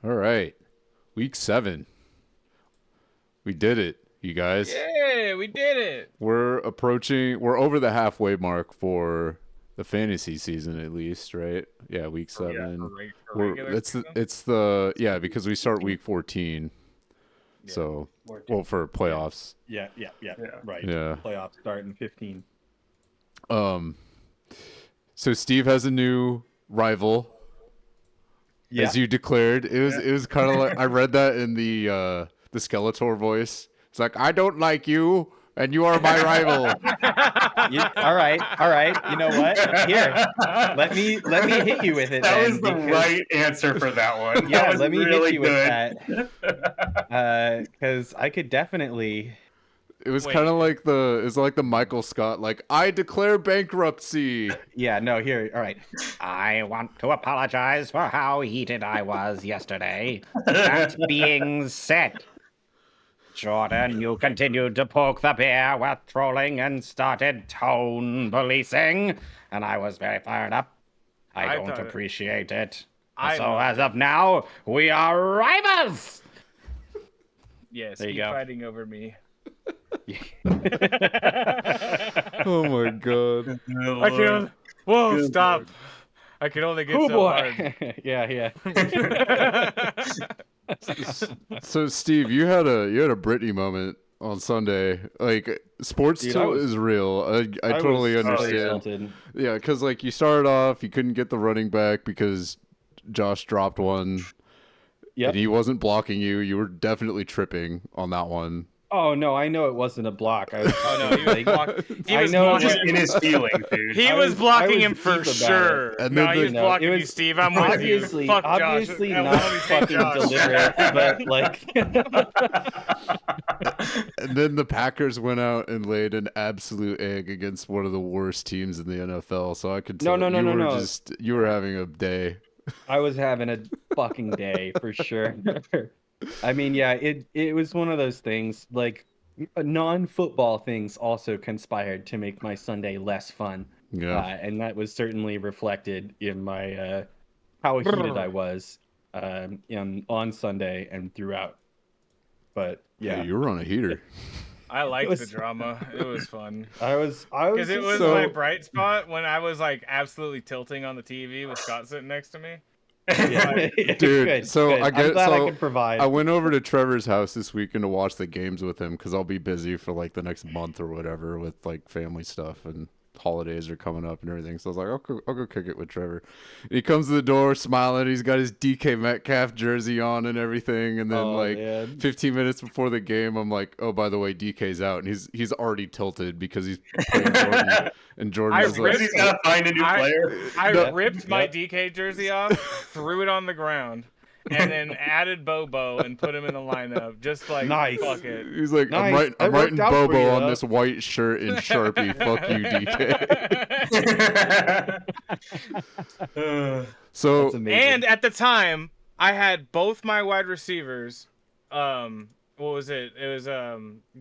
All right. Week 7. We did it, you guys. Yeah, we did it. We're over the halfway mark for the fantasy season at least, right? Yeah, week 7. Because we start week 14. Yeah, so, 14. Well, for playoffs. Yeah, right. Yeah. Playoffs start in 15. So Steve has a new rival. Yeah. As you declared. It was kind of like I read that in the Skeletor voice. It's like, I don't like you, and you are my rival. All right. You know what? Here, let me hit you with it. That was the right answer for that one. Yeah, let me hit you with that. Because I could definitely. It was kind of like the Michael Scott, like, I declare bankruptcy. Yeah, no, here, all right. I want to apologize for how heated I was yesterday. That being said, Jordan, you continued to poke the bear with trolling and started tone policing, and I was very fired up. I don't appreciate it. So as of now, we are rivals! Yes, keep fighting over me. Oh my god. I can stop. I can only get hard. Yeah. So Steve, you had a Britney moment on Sunday. Like, sports tilt is real. I totally understand. Yeah, because like you started off, you couldn't get the running back because Josh dropped one. Yeah, and he wasn't blocking you. You were definitely tripping on that one. Oh no, I know it wasn't a block. He was just in his feelings, dude. He was blocking him for sure. No, he was blocking you, Steve. I'm with you. Fuck obviously Josh. Not fucking deliberate, but like. And then the Packers went out and laid an absolute egg against one of the worst teams in the NFL. So I could tell you were having a day. I was having a fucking day for sure. I mean, yeah, it was one of those things, like, non-football things also conspired to make my Sunday less fun. Yeah. And that was certainly reflected in my how heated I was on Sunday and throughout. But yeah, you were on a heater. I liked the drama. It was fun. I was because it was my bright spot when I was like absolutely tilting on the TV with Scott sitting next to me. Yeah. Dude, good. I could provide. I went over to Trevor's house this weekend to watch the games with him because I'll be busy for like the next month or whatever with like family stuff, and holidays are coming up and everything. So I was like, I'll go kick it with Trevor. And he comes to the door smiling. He's got his DK Metcalf jersey on and everything. And then 15 minutes before the game, I'm like, oh, by the way, DK's out, and he's already tilted because he's playing Jordan. And Jordan is like, he's gotta find a new player. I ripped my DK jersey off, threw it on the ground, and then added Bobo and put him in the lineup. Just like, fuck it. He's like, nice. I'm writing Bobo on this white shirt in Sharpie. Fuck you, DK. So, and at the time, I had both my wide receivers. What was it? It was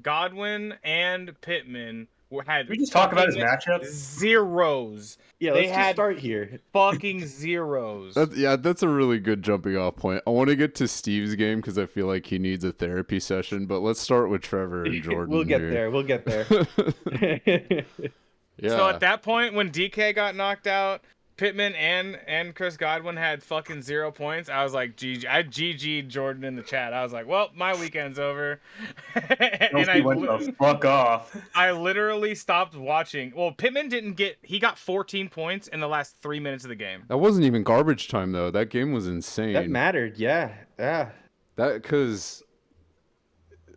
Godwin and Pittman. Can we just talk about his matchup? Zeros. Yeah, let's just start here. Fucking zeros. That's a really good jumping off point. I want to get to Steve's game because I feel like he needs a therapy session, but let's start with Trevor and Jordan. We'll get there. Yeah. So at that point, when DK got knocked out, Pittman and Chris Godwin had fucking 0 points. I was like, GG. I GG'd Jordan in the chat. I was like, well, my weekend's over. And I went the fuck off. I literally stopped watching. Well, Pittman he got 14 points in the last 3 minutes of the game. That wasn't even garbage time, though. That game was insane. That mattered, yeah. Because,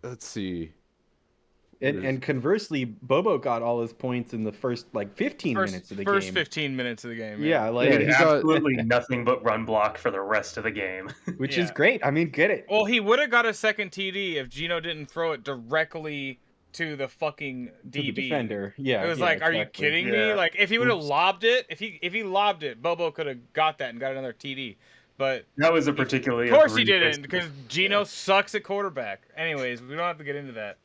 let's see. And conversely, Bobo got all his points in the first 15 minutes of the game. First 15 minutes of the game. Yeah, he got absolutely nothing but run block for the rest of the game. Which is great. I mean, get it. Well, he would have got a second TD if Gino didn't throw it directly to the fucking DB. To the defender. Yeah. It was are you kidding me? Like, if he would have lobbed it, if he lobbed it, Bobo could have got that and got another TD. But that was a particularly. Of course he didn't, because Gino sucks at quarterback. Anyways, we don't have to get into that.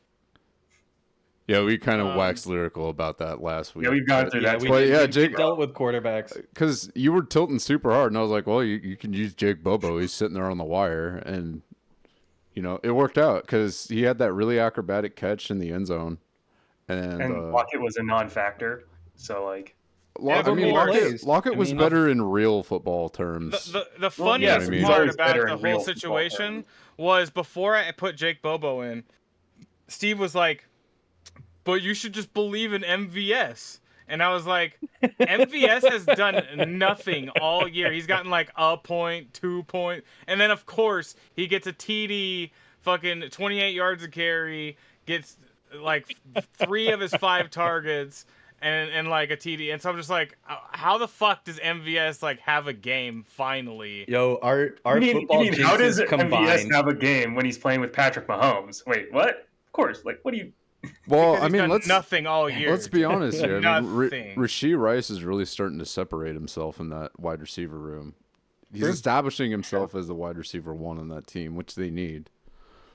Yeah, we kind of waxed lyrical about that last week. Yeah, we've gone through that. We Jake dealt with quarterbacks. because you were tilting super hard, and I was like, well, you can use Jake Bobo. He's sitting there on the wire, and it worked out because he had that really acrobatic catch in the end zone, and Lockett was a non-factor, so like. Lockett was better in real football terms. The funniest yes, part he's about better the in real whole football situation terms. was before I put Jake Bobo in, Steve was like, but you should just believe in MVS. And I was like, MVS has done nothing all year. He's gotten like a point, 2 points. And then, of course, he gets a TD, fucking 28 yards a carry, gets like 3 of his 5 targets, and like a TD. And so I'm just like, how the fuck does MVS like have a game finally? Yo, our You football mean, how does jinxes MVS combined. have a game when he's playing with Patrick Mahomes? Wait, what? Of course. Like, what do you? Well, Because he's done nothing all year. Let's be honest here. I mean, Nothing. Rashee Rice is really starting to separate himself in that wide receiver room. He's establishing himself as the wide receiver 1 on that team, which they need.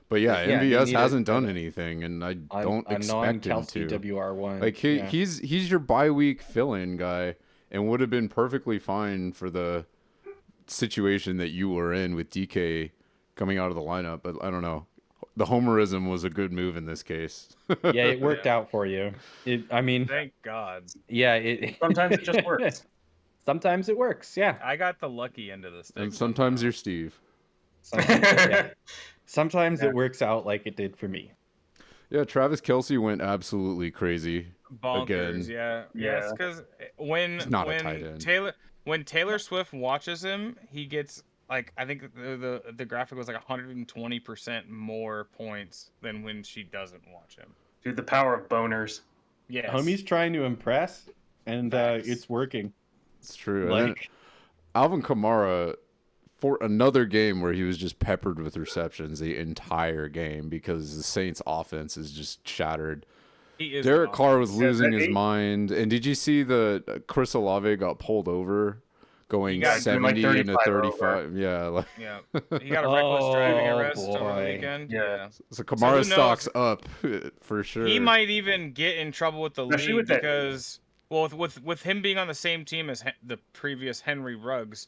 But yeah, MVS hasn't done anything, and I don't expect him to. WR1. Like he's your bye week fill-in guy, and would have been perfectly fine for the situation that you were in with DK coming out of the lineup. But I don't know. The homerism was a good move in this case. Yeah, it worked out for you. Thank God. Yeah, Sometimes it just works. Sometimes it works. Yeah. I got the lucky end of this thing. And sometimes you're Steve. Sometimes it works out like it did for me. Yeah, Travis Kelsey went absolutely crazy Bonkers, again. Yeah. Yes, because when He's not a tight end. Taylor Swift watches him, he gets like, I think the graphic was like 120% more points than when she doesn't watch him. Dude, the power of boners. Yes. Homie's trying to impress, and it's working. It's true. And then Alvin Kamara, for another game where he was just peppered with receptions the entire game because the Saints' offense is just shattered. Derek Carr was losing his mind. And did you see the Chris Olave got pulled over going 70 into 35? Yeah. He got a reckless driving arrest over the weekend. Yeah. So Kamara stock's up for sure. He might even get in trouble with the league because, well, with him being on the same team as the previous Henry Ruggs,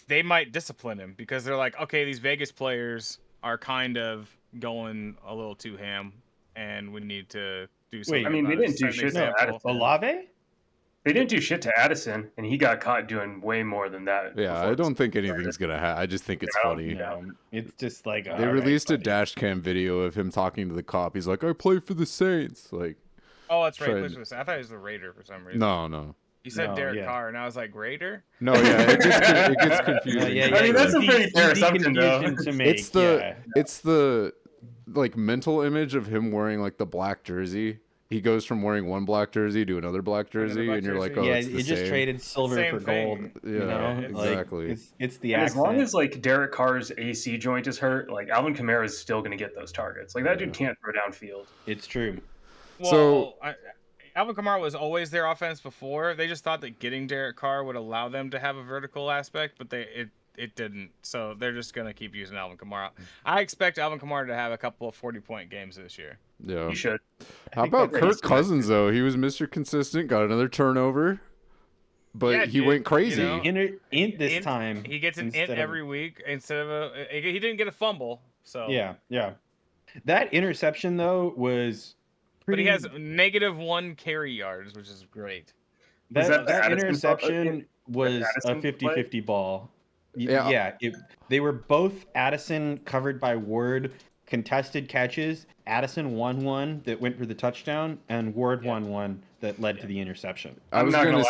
they might discipline him because they're like, okay, these Vegas players are kind of going a little too ham, and we need to do something. Wait, I mean, they didn't do shit to Addison. Olave? They didn't do shit to Addison, and he got caught doing way more than that. Yeah, I don't think anything's going to happen. I just think it's funny. Yeah. It's just like... They released a dash cam video of him talking to the cop. He's like, I play for the Saints. Like, oh, that's right. I thought he was the Raider for some reason. No. You said Derek Carr, and I was like, Raider? No, yeah, it gets confusing. I mean, that's a pretty fair assumption, though. It's the like mental image of him wearing like the black jersey. He goes from wearing one black jersey to another black jersey, and you're like, oh, it's the he just same. traded silver for gold. Yeah, exactly. It's the and accent. as long as like Derek Carr's AC joint is hurt, like Alvin Kamara is still going to get those targets. Like that dude can't throw downfield. It's true. Well, Alvin Kamara was always their offense before. They just thought that getting Derek Carr would allow them to have a vertical aspect, but it didn't. So they're just going to keep using Alvin Kamara. I expect Alvin Kamara to have a couple of 40-point games this year. Yeah. You should. How about Kirk Cousins, though? He was Mr. Consistent, got another turnover, but he went crazy. Int this time. He gets an int every week instead of he didn't get a fumble. So Yeah. That interception, though, was... But he has -1 carry yards, which is great. That interception was a 50-50 ball. Yeah. They were both Addison covered by Ward contested catches. Addison won one that went for the touchdown, and Ward won one that led to the interception. I was going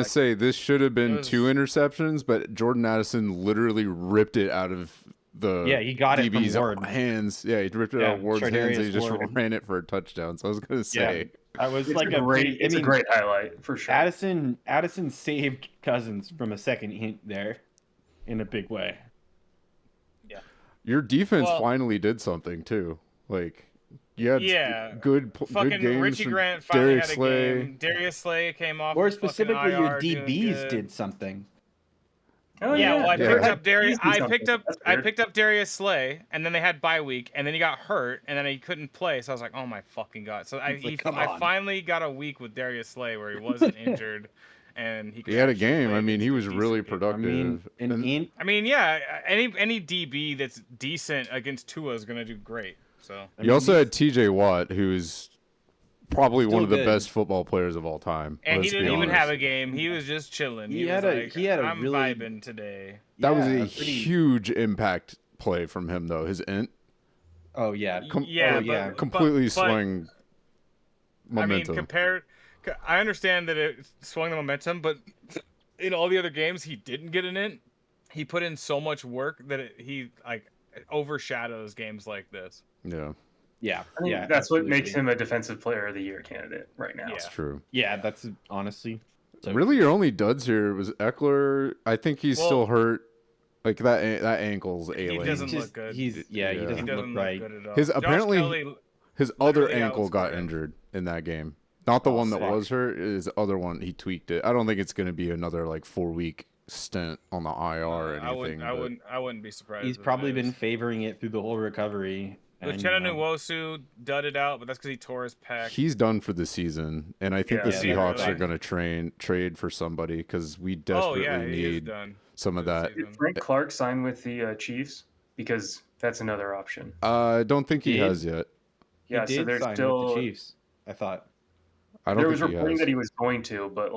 to say this should have been 2 interceptions, but Jordan Addison literally ripped it out of he got it from Ward. hands. Yeah, he ripped it out of Ward's hands. And he just ran it for a touchdown. So I was going to say, I was it's a great highlight for sure. Addison saved Cousins from a second hint there, in a big way. Yeah, your defense finally did something too. Like, good games. Richie Grant finally had a game. Darius Slay came off. Or specifically, your DBs did did something. Oh Yeah, well, I Yeah. picked up Darius. He's something. That's I weird. picked up Darius Slay, and then they had bye week, and then he got hurt, and then he couldn't play. So I was like, oh my fucking god! So It's like, come I on. finally got a week with Darius Slay where he wasn't injured, and he could He had a actually game. play I mean, he against was a really decent game. productive. And- I mean, yeah, any DB that's decent against Tua is gonna do great. So you also had TJ Watt, who's probably one of the good. best football players of all time. and he let's be didn't even honest. have a game. He was just chilling. He was had a- like, he had a I'm really- vibing today. That was Yeah, a huge impact play from him, though. His int Oh yeah. Yeah, oh, yeah. but- completely but- swung momentum. I mean, I understand that it swung the momentum, but in all the other games, he didn't get an int. He put in so much work that he overshadows games like this. Yeah, Yeah. I think Yeah. that's what absolutely. makes him a defensive player of the year candidate right now. Yeah. that's true. Yeah, that's honestly. So Really, your only duds here was Eckler. I think he's Well- still hurt. Like that ankle's ailing. doesn't He's- look good. He Yeah. doesn't, He doesn't look right. good at all. His Josh apparently- Kelly, His other literally ankle got outscored him. injured in that game. Not the Oh, one that fuck. was hurt. His other one, he tweaked it. I don't think it's going to be another 4-week stint on the IR or anything. I wouldn't be surprised. He's if it probably been is. favoring it through the whole recovery. Uchenna Nwosu dudded out, but that's because he tore his pec. He's done for the season, and I think the Yeah, Seahawks really. are going to trade for somebody because we Oh desperately yeah, he is need done. some of for the that. season. Did Frank Clark sign with the Chiefs? Because that's another option. I don't think he Did? has yet. Yeah, he so did there's sign still. with the Chiefs. I thought. I don't There was think he reporting has. that he was going to, but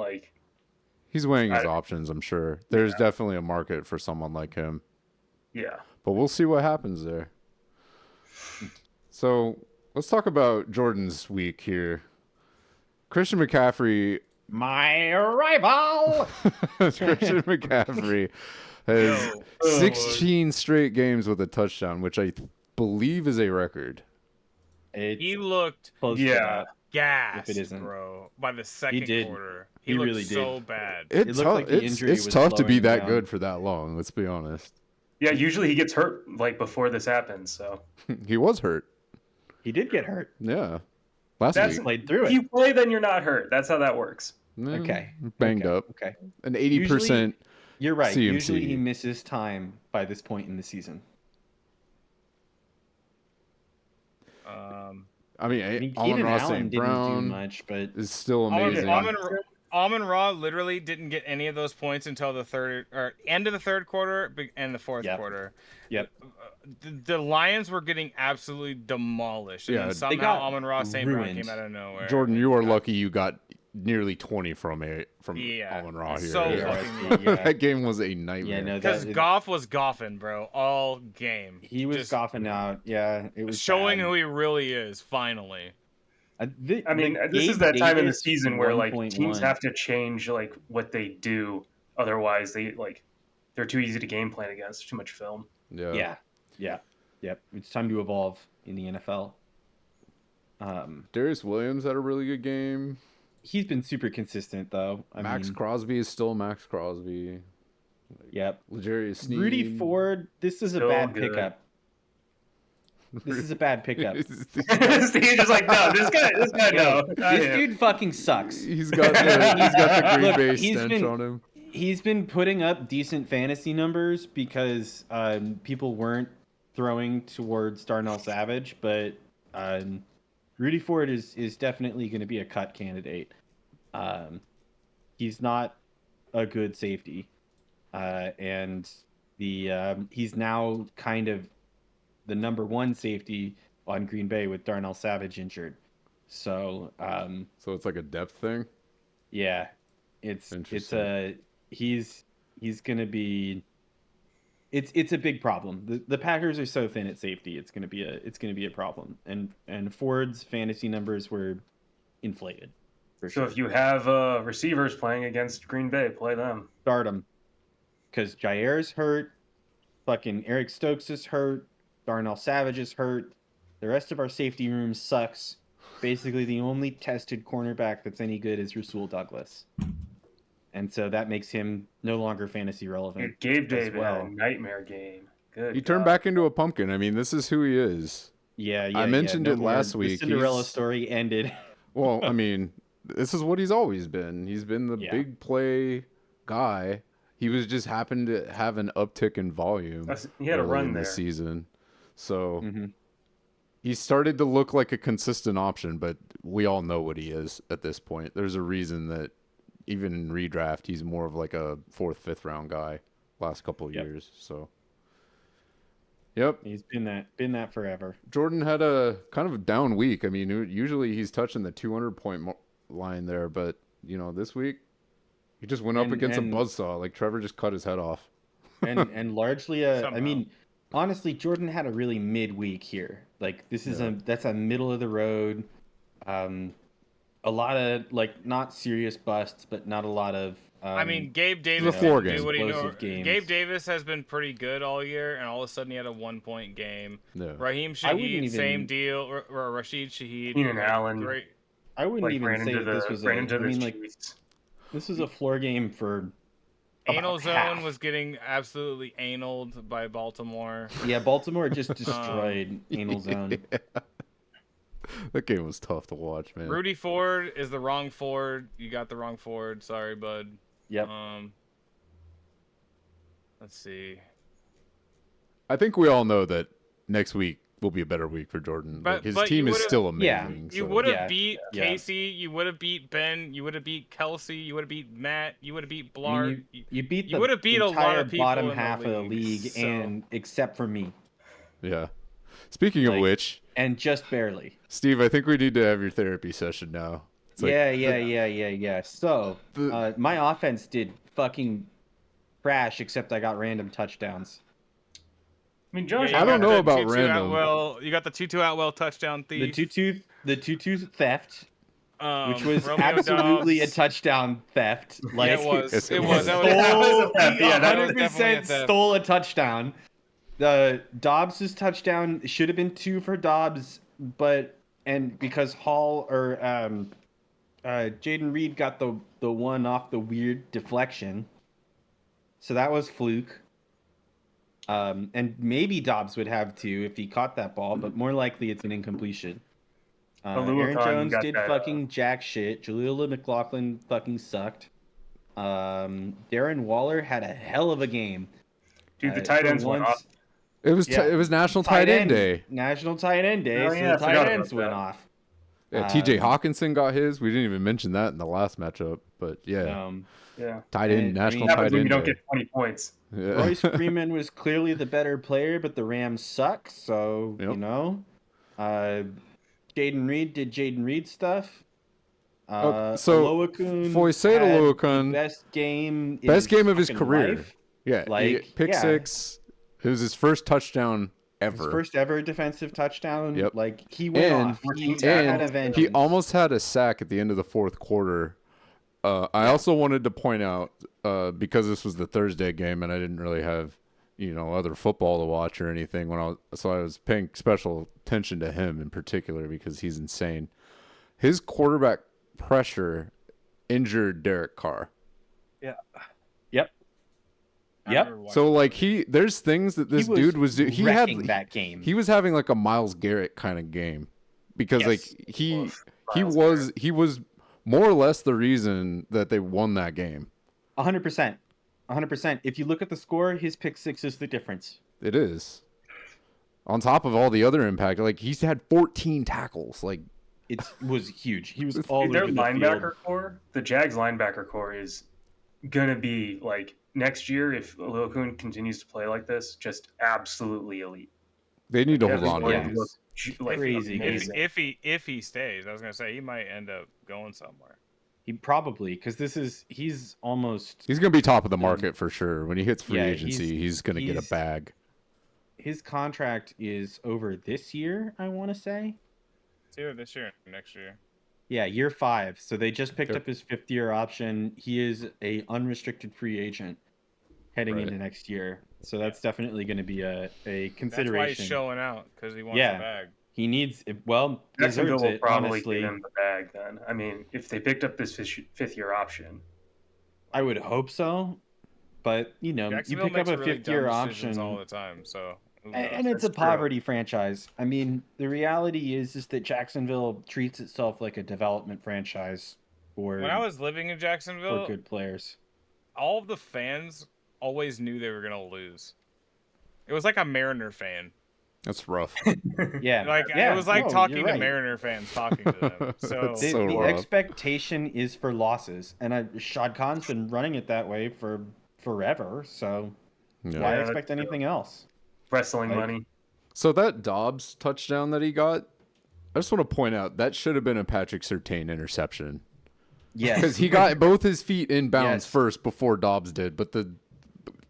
He's weighing his I- options, I'm sure. There's definitely a market for someone like him. yeah. But we'll see what happens there. So let's talk about Jordan's week here. Christian McCaffrey. My rival. Christian McCaffrey has Yo. 16 straight games with a touchdown, which I believe is a record. It's He looked close to Yeah. that. gassed, If it isn't. bro. By the second did. quarter, He looked really did. so bad. It's looked tough. like the injury It's was tough to be slowing that down. good for that long. Let's be honest. Yeah, usually he gets hurt before this happens, so He was hurt. He did get hurt. Yeah, last That's- week. Played through if it. you play, then you're not hurt. That's how that works. Okay. Banged Okay. up. Okay. An 80%. You're right. CMC. Usually he misses time by this point in the season. I mean, I mean, Amon Keenan Ross Allen St. didn't do Brown much, but is still amazing. Amon Ra literally didn't get any of those points until the end of the third quarter and the fourth Yep. quarter. Yep. The Lions were getting absolutely demolished. And Yeah, then they somehow got Amon Ra St. Brown ruined. came out of nowhere. Jordan, you are lucky you got nearly 20 from Yeah, Amon Ra here. so Yeah, fucking yeah. That game was a nightmare. Yeah, no, because that- Goff was goffing, bro, all game. he was Just coughing out. Yeah, it was showing bad. who he really is. Finally, I mean, the this is Gabe that time in the Davis season where 1.1. teams have to change what they do. Otherwise, they're too easy to game plan against. Too much film. Yeah. Yep. It's time to evolve in the NFL. Darius Williams had a really good game. He's been super consistent though. Max Crosby is still Max Crosby. Yep. L'Jarius Sneed. Rudy Ford. This is a Still bad good. pickup. This is a bad pickup. Steve's just like, no, this guy, no. not This him." dude fucking sucks. he's got the Green Look, Bay he's stench been- on him. He's been putting up decent fantasy numbers because people weren't throwing towards Darnell Savage, but Rudy Ford is definitely going to be a cut candidate. He's not a good safety, and he's now kind of the number one safety on Green Bay with Darnell Savage injured. So So it's like a depth thing. yeah, it's Interesting. he's gonna be it's a big problem. The Packers are so thin at safety. It's gonna be a problem. And Ford's fantasy numbers were inflated. For So sure. if you have receivers playing against Green Bay, play them. Start them, because Jair's hurt, fucking Eric Stokes is hurt, Darnell Savage is hurt. The rest of our safety room sucks. Basically, the only tested cornerback that's any good is Rasul Douglas. And so that makes him no longer fantasy relevant. Gabe as David had well. a nightmare game. Good. He turned God. back into a pumpkin. I mean, this is who he is. Yeah, I mentioned no it more. last The week. Cinderella He's- story ended. Well, I mean, this is what he's always been. He's been the Yeah. big play guy. He was just happened to have an uptick in volume He had a early run in there. this season. So Mm-hmm. he started to look like a consistent option, but we all know what he is at this point. There's a reason that even in redraft, he's more of like a 4th, 5th round guy last couple of years. So, yep. He's been that forever. Jordan had a kind of a down week. I mean, usually he's touching the 200-point line there, but, you know, this week he just went up against a buzzsaw. Like, Trevor just cut his head off. and largely, I mean, honestly, Jordan had a really mid-week here. Like, this is that's a middle of the road. A lot of like not serious busts, but not a lot of. I mean, Gabe Davis floor didn't game. do what he Explosive games. Gabe Davis has been pretty good all year, and all of a sudden he had a 1-point game. Yeah. Raheem I wouldn't Shaheed, even- same deal. Or Rashid Shaheed. Keenan Allen. Great. I wouldn't Like, even ran say into that this the was ran into the like Chiefs. this was a floor game for Anal about Zone half. was getting absolutely analed by Baltimore. Yeah, Baltimore just destroyed Anal Zone. That game was tough to watch, man. Rudy Ford is the wrong Ford. You got the wrong Ford. Sorry, bud. Yep. Let's see. I think we all know that next week will be a better week for Jordan. But- Like, his but team you is would've- still Yeah. amazing. You so- would have Yeah, beat yeah. Casey. You would have beat Ben. You would have beat Kelsey. You would have beat Matt. You would have beat I Blart. mean, you beat you the would've beat a lot entire of people bottom in the half of the league, league, so- and except for me, Yeah. Speaking of Like, which, and just barely. Steve, I think we need to have your therapy session now. It's like, Yeah. So, the- my offense did fucking crash, except I got random touchdowns. I mean, Josh. you I don't got know the about Tutu random. Atwell, you got the Tutu Atwell touchdown The thief. tutu theft, which was Romeo absolutely Dobbs. a touchdown theft. Like, Yeah, it was. Yes, It it was. was. That stole, was, Yeah, that was definitely a 100% theft. stole a touchdown. The Dobbs's touchdown should have been 2 for Dobbs, and because Hall or Jaden Reed got the one off the weird deflection, so that was fluke. And maybe Dobbs would have 2 if he caught that ball, but more likely it's an incompletion. Aaron Aluakon Jones got did that, fucking jack shit. Jaleel McLaughlin fucking sucked. Darren Waller had a hell of a game. Dude, the tight for ends went once- off. It was Yeah. it was National Tight End Day. National Tight End Day, Oh, so yeah, I the tight forgot ends about went that. off. Yeah, T.J. Um, Hawkinson got his. We didn't even mention that in the last matchup, but yeah, Yeah. tight end, I mean, National Happens Tight when End you don't Day. get 20 points. Yeah. Royce Freeman was clearly the better player, but the Rams suck. So Yep. you know, Jaden Reed did Jaden Reed stuff. So, Oluokun Foyesade had the Oluokun, best game of his fucking career. life. Yeah, Like, pick yeah. 6. It was his first touchdown His ever. first ever defensive touchdown. Yep. Like he went And- off. He and had a vengeance. He almost had a sack at the end of the 4th quarter. I also wanted to point out, because this was the Thursday game and I didn't really have, other football to watch or anything so I was paying special attention to him in particular because he's insane. His quarterback pressure injured Derek Carr. Yep. So like there's things that this dude was doing. He had that game. He was having like a Myles Garrett kind of game because Yes. like he was more or less the reason that they won that game. 100%. 100%. If you look at the score, his pick 6 is the difference. It is. On top of all the other impact, like he's had 14 tackles. Like It was huge. He was Dude, all Their over the linebacker field. core, the Jags linebacker core is gonna be like next year if Oluokun continues to play like this, just absolutely elite. they need to Yeah, hold on to he's yeah. him. going to look, like, Crazy. amazing. If he stays, I was gonna say he might end up going somewhere. He probably because he's almost He's gonna be top of the market for sure. When he hits free Yeah, agency, he's gonna get a he's- bag. his contract is over this year. I want to say. It's either this year or next year. Yeah, year 5. So they just picked Yep. up his 5th-year option. He is a unrestricted free agent heading Right. into next year. So that's definitely going to be a consideration. That's why he's showing out because he wants Yeah. the bag. He needs deserves Jacksonville will it, probably honestly. give him the bag then. I mean, if they picked up this 5th-year option, I would hope so. But, you Jacksonville pick up makes a really 5th-year dumb decisions option. all the time. So who And knows? it's a That's true. poverty franchise. I mean, the reality is that Jacksonville treats itself like a development franchise for when I was living in Jacksonville, good players. all of the fans always knew they were gonna lose. It was like a Mariner fan. That's rough. Yeah, It was like no, talking you're to right. Mariner fans talking to them. So It's The, so the rough. expectation is for losses, and Shad Khan's been running it that way for forever. So Yeah. why Yeah, expect anything else? Wrestling Like- money. So that Dobbs touchdown that he got, I just want to point out that should have been a Patrick Surtain interception Yes, because he got both his feet in bounds Yes. first before Dobbs did, but the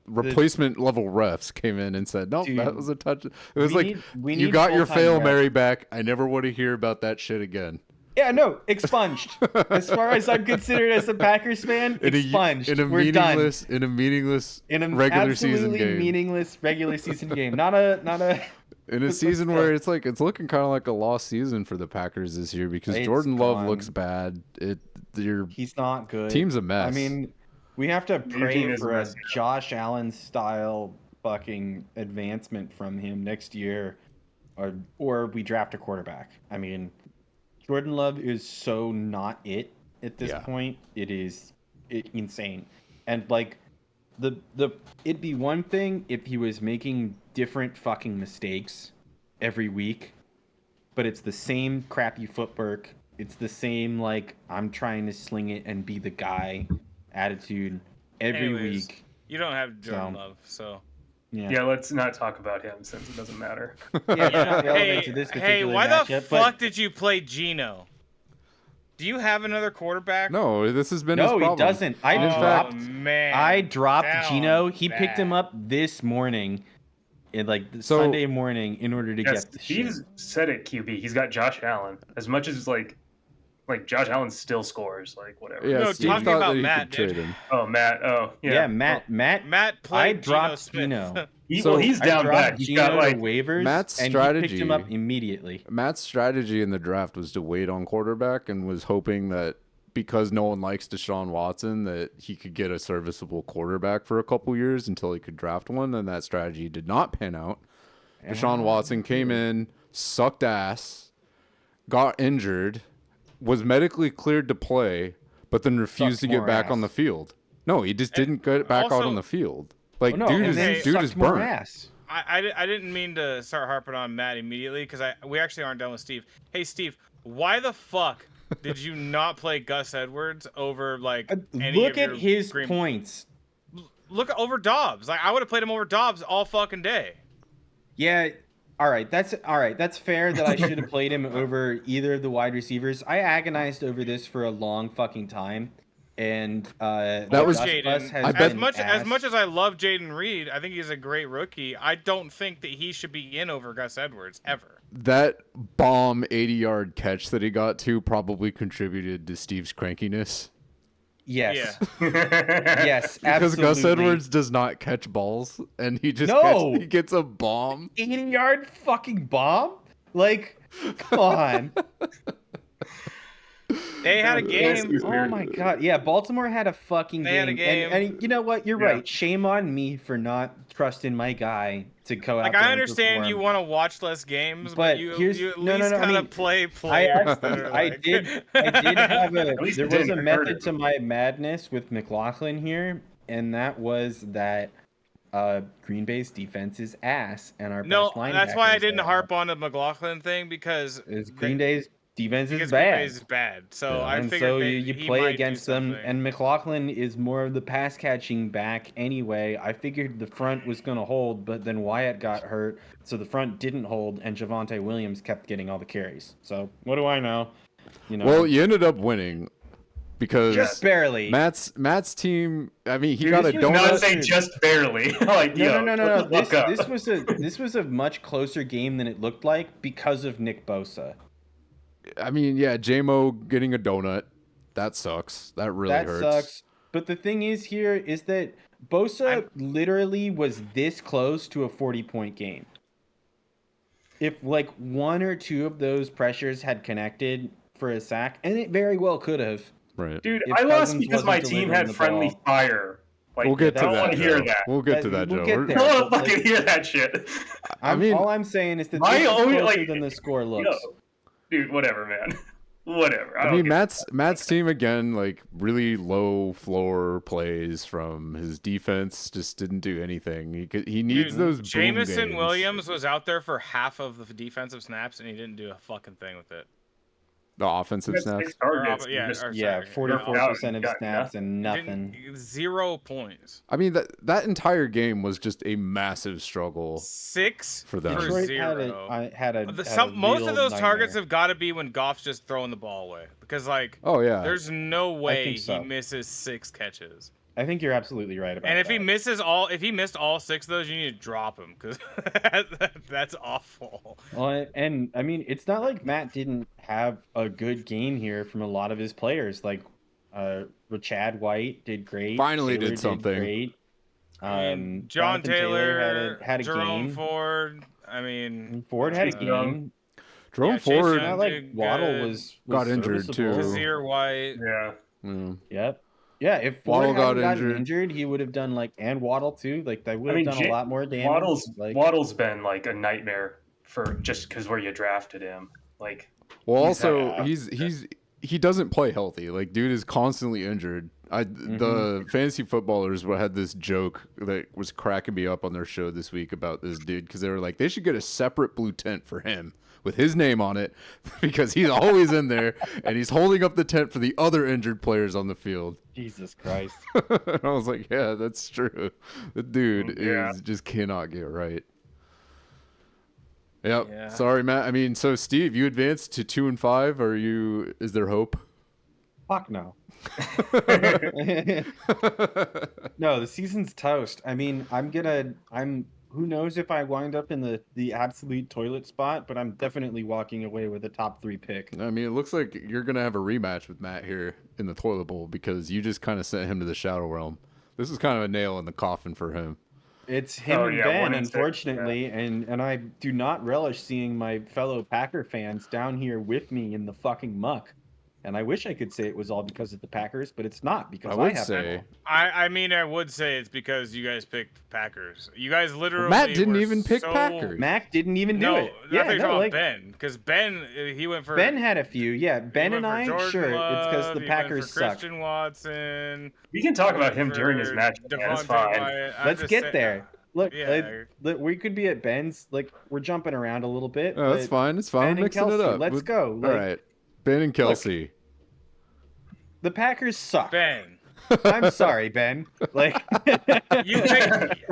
replacement level refs came in and said, "Nope, Dude, that was a touch." It was we like need- we you need got your full-time Fail refs." Mary back. I never want to hear about that shit again. Yeah, no, expunged. As far as I'm considered as a Packers fan, expunged. We're done. In a meaningless In a regular season absolutely game. meaningless regular season game. Not a. In a season where it's looking kind of like a lost season for the Packers this year because It's Jordan Love gone. looks bad. Your He's not good. team's a mess. I mean, we have to Your team pray is a for a mess, yeah. Josh Allen style fucking advancement from him next year, or we draft a quarterback. I mean, Jordan Love is so not it at this Yeah. point. It's insane, and like it'd be one thing if he was making different fucking mistakes every week, but it's the same crappy footwork. It's the same like I'm trying to sling it and be the guy attitude every Anyways, week. you don't have Jordan So- Love, so Yeah, let's not talk about him since it doesn't matter. Yeah, it's not relevant hey, to this hey, particular why the matchup, fuck but did you play Geno? Do you have another quarterback? no, this has been his no, he problem. doesn't. In fact- Man, I dropped down Gino. He picked him bad. up this morning, in like the So- Sunday morning, in order to Yes, get the shit. he's said it. QB. He's got Josh Allen. As much as like Josh Allen still scores. Like whatever. Yeah, No, Steve talking thought about that he Matt, could trade dude. him. Oh, Matt. Oh, yeah. Yeah, Matt. Matt played I dropped Geno Smith. Gino. So, He's I down dropped bad. He's Gino got to like waivers, Matt's and he picked him strategy- up immediately. Matt's strategy in the draft was to wait on quarterback and was hoping that because no one likes Deshaun Watson that he could get a serviceable quarterback for a couple years until he could draft one, and that strategy did not pan out. Deshaun Watson came in, sucked ass, got injured, was medically cleared to play, but then refused Sucked to get more back ass. on the field. No, he just didn't get back out also- on the field. Like, Oh, no, dude and then is sucked more burnt. ass. I didn't mean to start harping on Matt immediately because we actually aren't done with Steve. Hey Steve, why the fuck did you not play Gus Edwards over like any Look of at your his Green- points. Look over Dobbs. Like I would have played him over Dobbs all fucking day. Yeah. All right, that's fair that I should have played him over either of the wide receivers. I agonized over this for a long fucking time, and That was- Gus Jaden. Bus has I bet- As been much ass. as I love Jaden Reed, I think he's a great rookie. I don't think that he should be in over Gus Edwards ever. That bomb 80-yard catch that he got to probably contributed to Steve's crankiness. Yes, Yeah. yes, Because absolutely. Gus Edwards does not catch balls, and he just No! he gets a bomb. 80-yard fucking bomb. Like, come on. They had a game. Oh my god. Yeah, Baltimore had a fucking They game. had a game. And you know what? You're Yeah. right. Shame on me for not trusting my guy to go out Like there I and understand you perform. want to watch less games, But but you here's- you at no, no, least no, I kind mean, of play I players that actually, are I like... did have a. At least There it was a didn't hurt method him. to my madness with McLaughlin here, and that was that Green Bay's defense is ass, and our No, best that's why I linebackers didn't are- harp on the McLaughlin thing because is Green Day's defense is because Green bad. Bay's is bad. So Yeah. I And figured so they, you he play might do against them, something. and McLaughlin is more of the pass catching back anyway. I figured the front was going to hold, but then Wyatt got hurt, so the front didn't hold, and Javonte Williams kept getting all the carries. So what do I know? You know, Well, you ended up winning because just barely. Matt's team. I mean, he Dude, got a this was Do donut. not say just barely. Like, yo, No. shut the fuck up. This was a much closer game than it looked like because of Nick Bosa. I mean, yeah, J-Mo getting a donut. That sucks. That really That hurts. sucks. But the thing is here is that Bosa literally was this close to a 40-point game. If like one or two of those pressures had connected for a sack, and it very well could have. Right. Dude, if I lost Cousins because my wasn't team delivering had the friendly ball. fire. Like, We'll get I to don't that. want to hear Joe. that. We'll get to that, We'll Joe. get We're- there. I don't but, fucking like, hear that shit. I mean, all I'm saying is that my this is only, closer like, than the score looks. Yo, dude, whatever, man. whatever. I mean, Matt's team again, like really low floor plays from his defense, just didn't do anything. He needs those boom Jamison games. Williams was out there for half of the defensive snaps, and he didn't do a fucking thing with it. The offensive snaps. Targets, Yeah, Yeah, 44% of got snaps and nothing. 0 points. I mean, that entire game was just a massive struggle 6 for them. for Detroit 0. had a Most real of those targets nightmare. have got to be when Goff's just throwing the ball away, because like, Oh yeah, there's no way think so. he misses 6 catches. I think you're absolutely right about And if that. if he missed all 6 of those, you need to drop him, because that's awful. Well, and I mean, it's not like Matt didn't have a good game here from a lot of his players. Like, Chad White did great. Finally Taylor did something. Great. John Jonathan Taylor had a Jerome game. Ford. I mean, Ford had a Chase Young. game. Jerome yeah, Chase Ford. Young. Not like did Waddle good. was Got injured, serviceable. too. Kazir White. Yeah. Yep. Yeah, if Waddle Ford got hadn't gotten injured. injured, he would have done like, and Waddle too. Like, they would have done a lot more damage. Waddle's been like a nightmare for just because where you drafted him. Like, Well, He's also had- he doesn't play healthy. Like, dude is constantly injured. The fantasy footballers had this joke that was cracking me up on their show this week about this dude, because they were like, they should get a separate blue tent for him with his name on it, because he's always in there and he's holding up the tent for the other injured players on the field. Jesus Christ. And I was like, yeah, that's true. The dude Yeah. is just cannot get right. Yep. Yeah. Sorry, Matt. I mean, so Steve, you advanced to 2-5. Is there hope? Fuck no. No, the season's toast. I mean, who knows if I wind up in the absolute toilet spot, but I'm definitely walking away with a top 3 pick. I mean, it looks like you're going to have a rematch with Matt here in the toilet bowl, because you just kind of sent him to the shadow realm. This is kind of a nail in the coffin for him. It's him and yeah, Ben, 1 and 6, unfortunately, and I do not relish seeing my fellow Packer fans down here with me in the fucking muck. And I wish I could say it was all because of the Packers, but it's not, because I I would have say them I mean, I would say it's because you guys picked Packers. You guys literally. Matt didn't were even pick so... Packers. all. Mac didn't even do No, it. I think no, about like Ben, because Ben he went for Ben had a few. Yeah, Ben went and for I, Jordan sure, it's because Love, the he Packers went for suck. Christian Watson. we can talk about him for during his match. That's Devontae fine. Wyatt. I'm Let's just get saying- there. Look, Yeah. we could be at Ben's. Like, we're jumping around a little bit. Oh, that's but fine. It's fine. Ben We're and mixing it Kelsey, up. let's go. All Like, right. Ben and Kelsey. The Packers suck. Ben. I'm sorry, Ben. Like, You picked,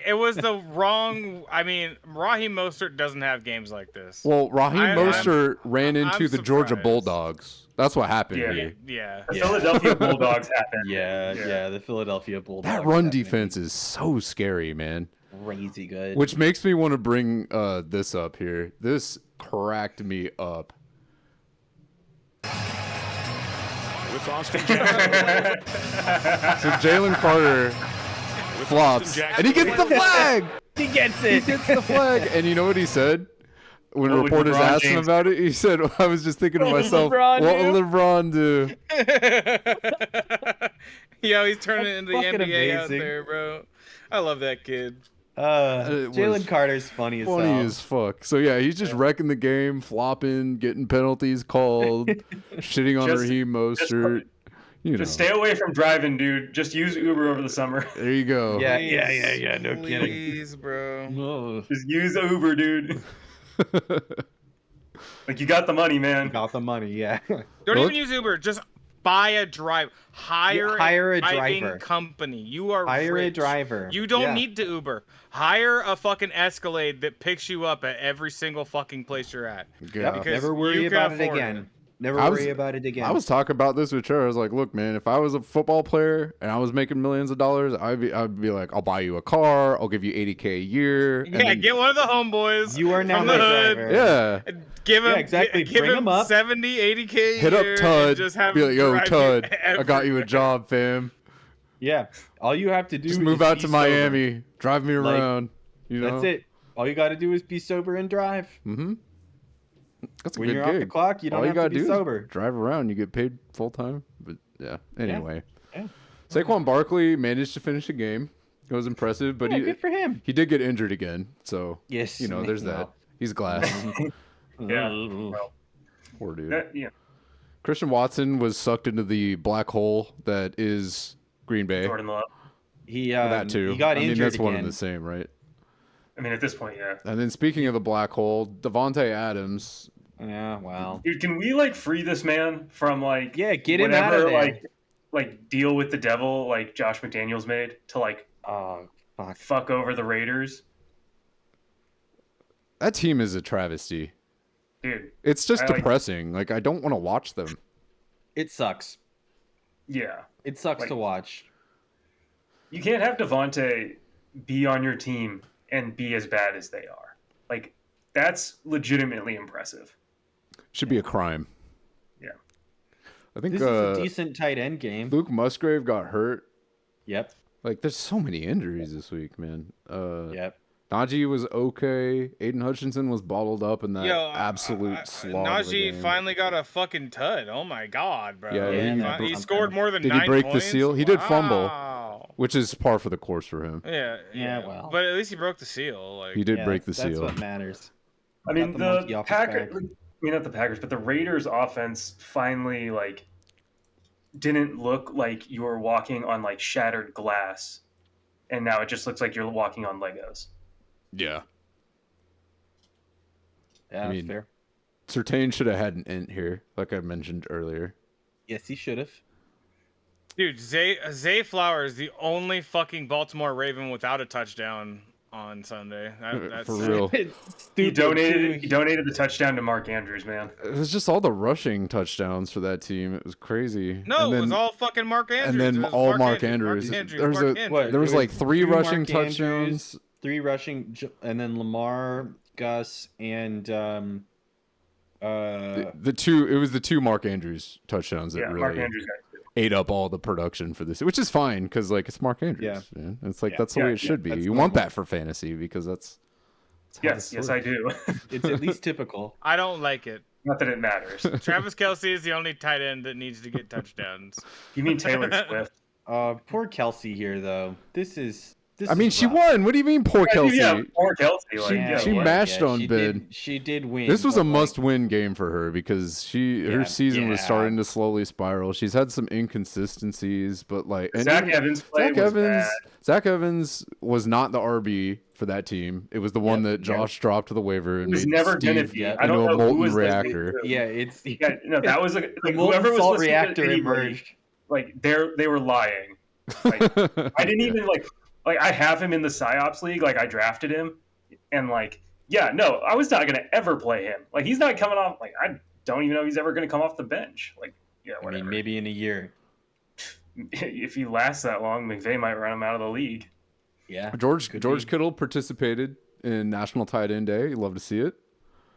it was the wrong. I mean, Raheem Mostert doesn't have games like this. Well, Raheem Mostert ran I'm into the Georgia surprised. Bulldogs. That's what happened Yeah. here. Yeah. The Philadelphia Bulldogs happened. yeah, the Philadelphia Bulldogs. That run definitely defense is so scary, man. crazy good. Which makes me want to bring this up here. This cracked me up. With Austin Jackson. So Jalen Carter flops, and he gets the flag. he gets He it. gets the flag, and you know what he said? When What would reporters LeBron asked him James about it, he said, "I was just thinking to What would myself, LeBron what do?" will LeBron do?" Yo, he's turning That's into the fucking NBA out amazing. there, bro. I love that kid. It was Jalen Carter's funny as Funny hell. as fuck. So yeah, he's just wrecking the game, flopping, getting penalties called, shitting on Just- Raheem Mostert. You know, Just stay away from driving, dude. Just use Uber over the summer. there you go. Yeah, Please, no kidding. Please, bro. Oh, Just use Uber, dude. Like, you got the money, man. got the money, yeah. Don't Look- even use Uber. Just buy a driver. Hire a driving driver. company. You are Hire a rich. driver. You don't Yeah. need to Uber. Hire a fucking Escalade that picks you up at every single fucking place you're at. Yeah. Because Never worry you can about it afford again. it. Never I was- worry about it again. I was talking about this with Trevor. I was like, "Look, man, if I was a football player and I was making millions of dollars, I'd be like, I'll buy you a car. I'll give you $80K a year. and Yeah, then- get one of the homeboys. You are now from my the hood. driver. yeah. Give him, Yeah, exactly. Give Bring him him up. 70, 80K a Hit up year and Tud. just have Be like, him yo, drive Tud, you I got you a everywhere. job, fam. Yeah. All you have to do Just is move out be to sober. Miami, drive me Like, around. You know, That's it. All you got to do is be sober and drive. Mm-hmm. That's a When good you're gig. off the clock, you don't All you have gotta to be do sober. is drive around. You get paid full time. But yeah. Anyway, Yeah. Saquon Barkley managed to finish the game. It was impressive, but Yeah, good for him. he did get injured again. So Yes. you know, there's that. well. He's glass. Yeah. Well, Poor dude. yeah. Christian Watson was sucked into the black hole that is Green Bay. Jordan Love. That too. He got injured that's one again. and the same, right? I mean, at this point, yeah. And then speaking of the black hole, Devontae Adams. Yeah, well. Dude, can we like free this man from like get him out of there. Like deal with the devil like Josh McDaniels made to like fuck over the Raiders? That team is a travesty. Dude, it's just depressing. Like I don't want to watch them. It sucks. Yeah. It sucks to watch. You can't have Devontae be on your team and be as bad as they are. Like, that's legitimately impressive. Should be a crime. Yeah. I think this is a decent tight end game. Luke Musgrave got hurt. Yep. Like, there's so many injuries this week, man. Yep. Najee was okay. Aiden Hutchinson was bottled up in that absolute slog. Najee finally got a fucking tud. Oh my god, bro. Yeah, he scored more than 9 points. Did he break the seal? He did fumble, which is par for the course for him. Yeah. Well, but at least he broke the seal. Like he did break the seal. That's what matters. I mean, the Packers. I mean, not the Packers, but the Raiders' offense finally like didn't look like you were walking on like shattered glass, and now it just looks like you're walking on Legos. Yeah. Yeah, that's fair. Surtain should have had an int here, like I mentioned earlier. Yes, he should have. Dude, Zay Flowers, the only fucking Baltimore Raven without a touchdown on Sunday. That's for real. He donated the touchdown to Mark Andrews, man. It was just all the rushing touchdowns for that team. It was crazy. No, it was all fucking Mark Andrews. And then all Mark Andrews. There was like 3 rushing touchdowns. 3 rushing, and then Lamar, Gus, and the 2. It was the 2 Mark Andrews touchdowns that really Mark Andrews ate up all the production for this, which is fine because like it's Mark Andrews. Yeah, man. It's like that's the way it should be. You want that for fantasy because that's yes, I do. It's at least typical. I don't like it. Not that it matters. Travis Kelsey is the only tight end that needs to get touchdowns. You mean Taylor Swift? Poor Kelsey here though. I mean, she won. What do you mean, poor Kelsey? Yeah, poor Kelsey. She mashed on bid. She did win. This was a must-win game for her because her season was starting to slowly spiral. She's had some inconsistencies, but like Zach Evans was not the RB for that team. It was the one that Josh dropped to the waiver and made never Steve be. I don't know a molten who was reactor. That was like whoever was reactor emerged. Like they were lying. Like, I didn't even like I have him in the PsyOps league. Like I drafted him, and like I was not gonna ever play him. Like he's not coming off. Like I don't even know if he's ever gonna come off the bench. Like whatever. I mean, maybe in a year. If he lasts that long, McVay might run him out of the league. Yeah. George Kittle participated in National Tight End Day. You love to see it.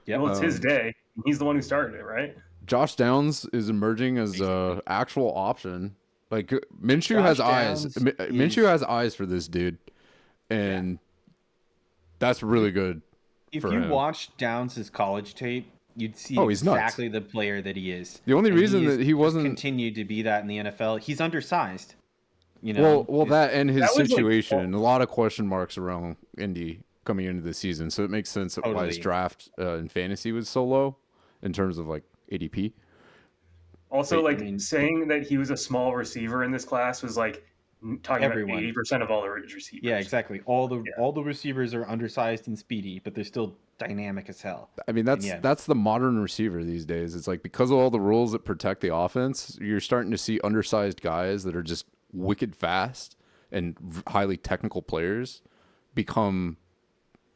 Yeah. Well, it's his day. He's the one who started it, right? Josh Downs is emerging as a actual option. Like Minshew has eyes. Minshew has eyes for this dude, and that's really good. If you watch Downs' college tape, you'd see exactly the player that he is. The only reason that he wasn't continued to be that in the NFL, he's undersized. You know, well, that and his situation, a lot of question marks around Indy coming into the season, so it makes sense why his draft in fantasy was so low in terms of like ADP. Also, saying that he was a small receiver in this class was like talking about 80% of all the receivers. Yeah, exactly. All the receivers are undersized and speedy, but they're still dynamic as hell. I mean, that's the modern receiver these days. It's like because of all the rules that protect the offense, you're starting to see undersized guys that are just wicked fast and highly technical players become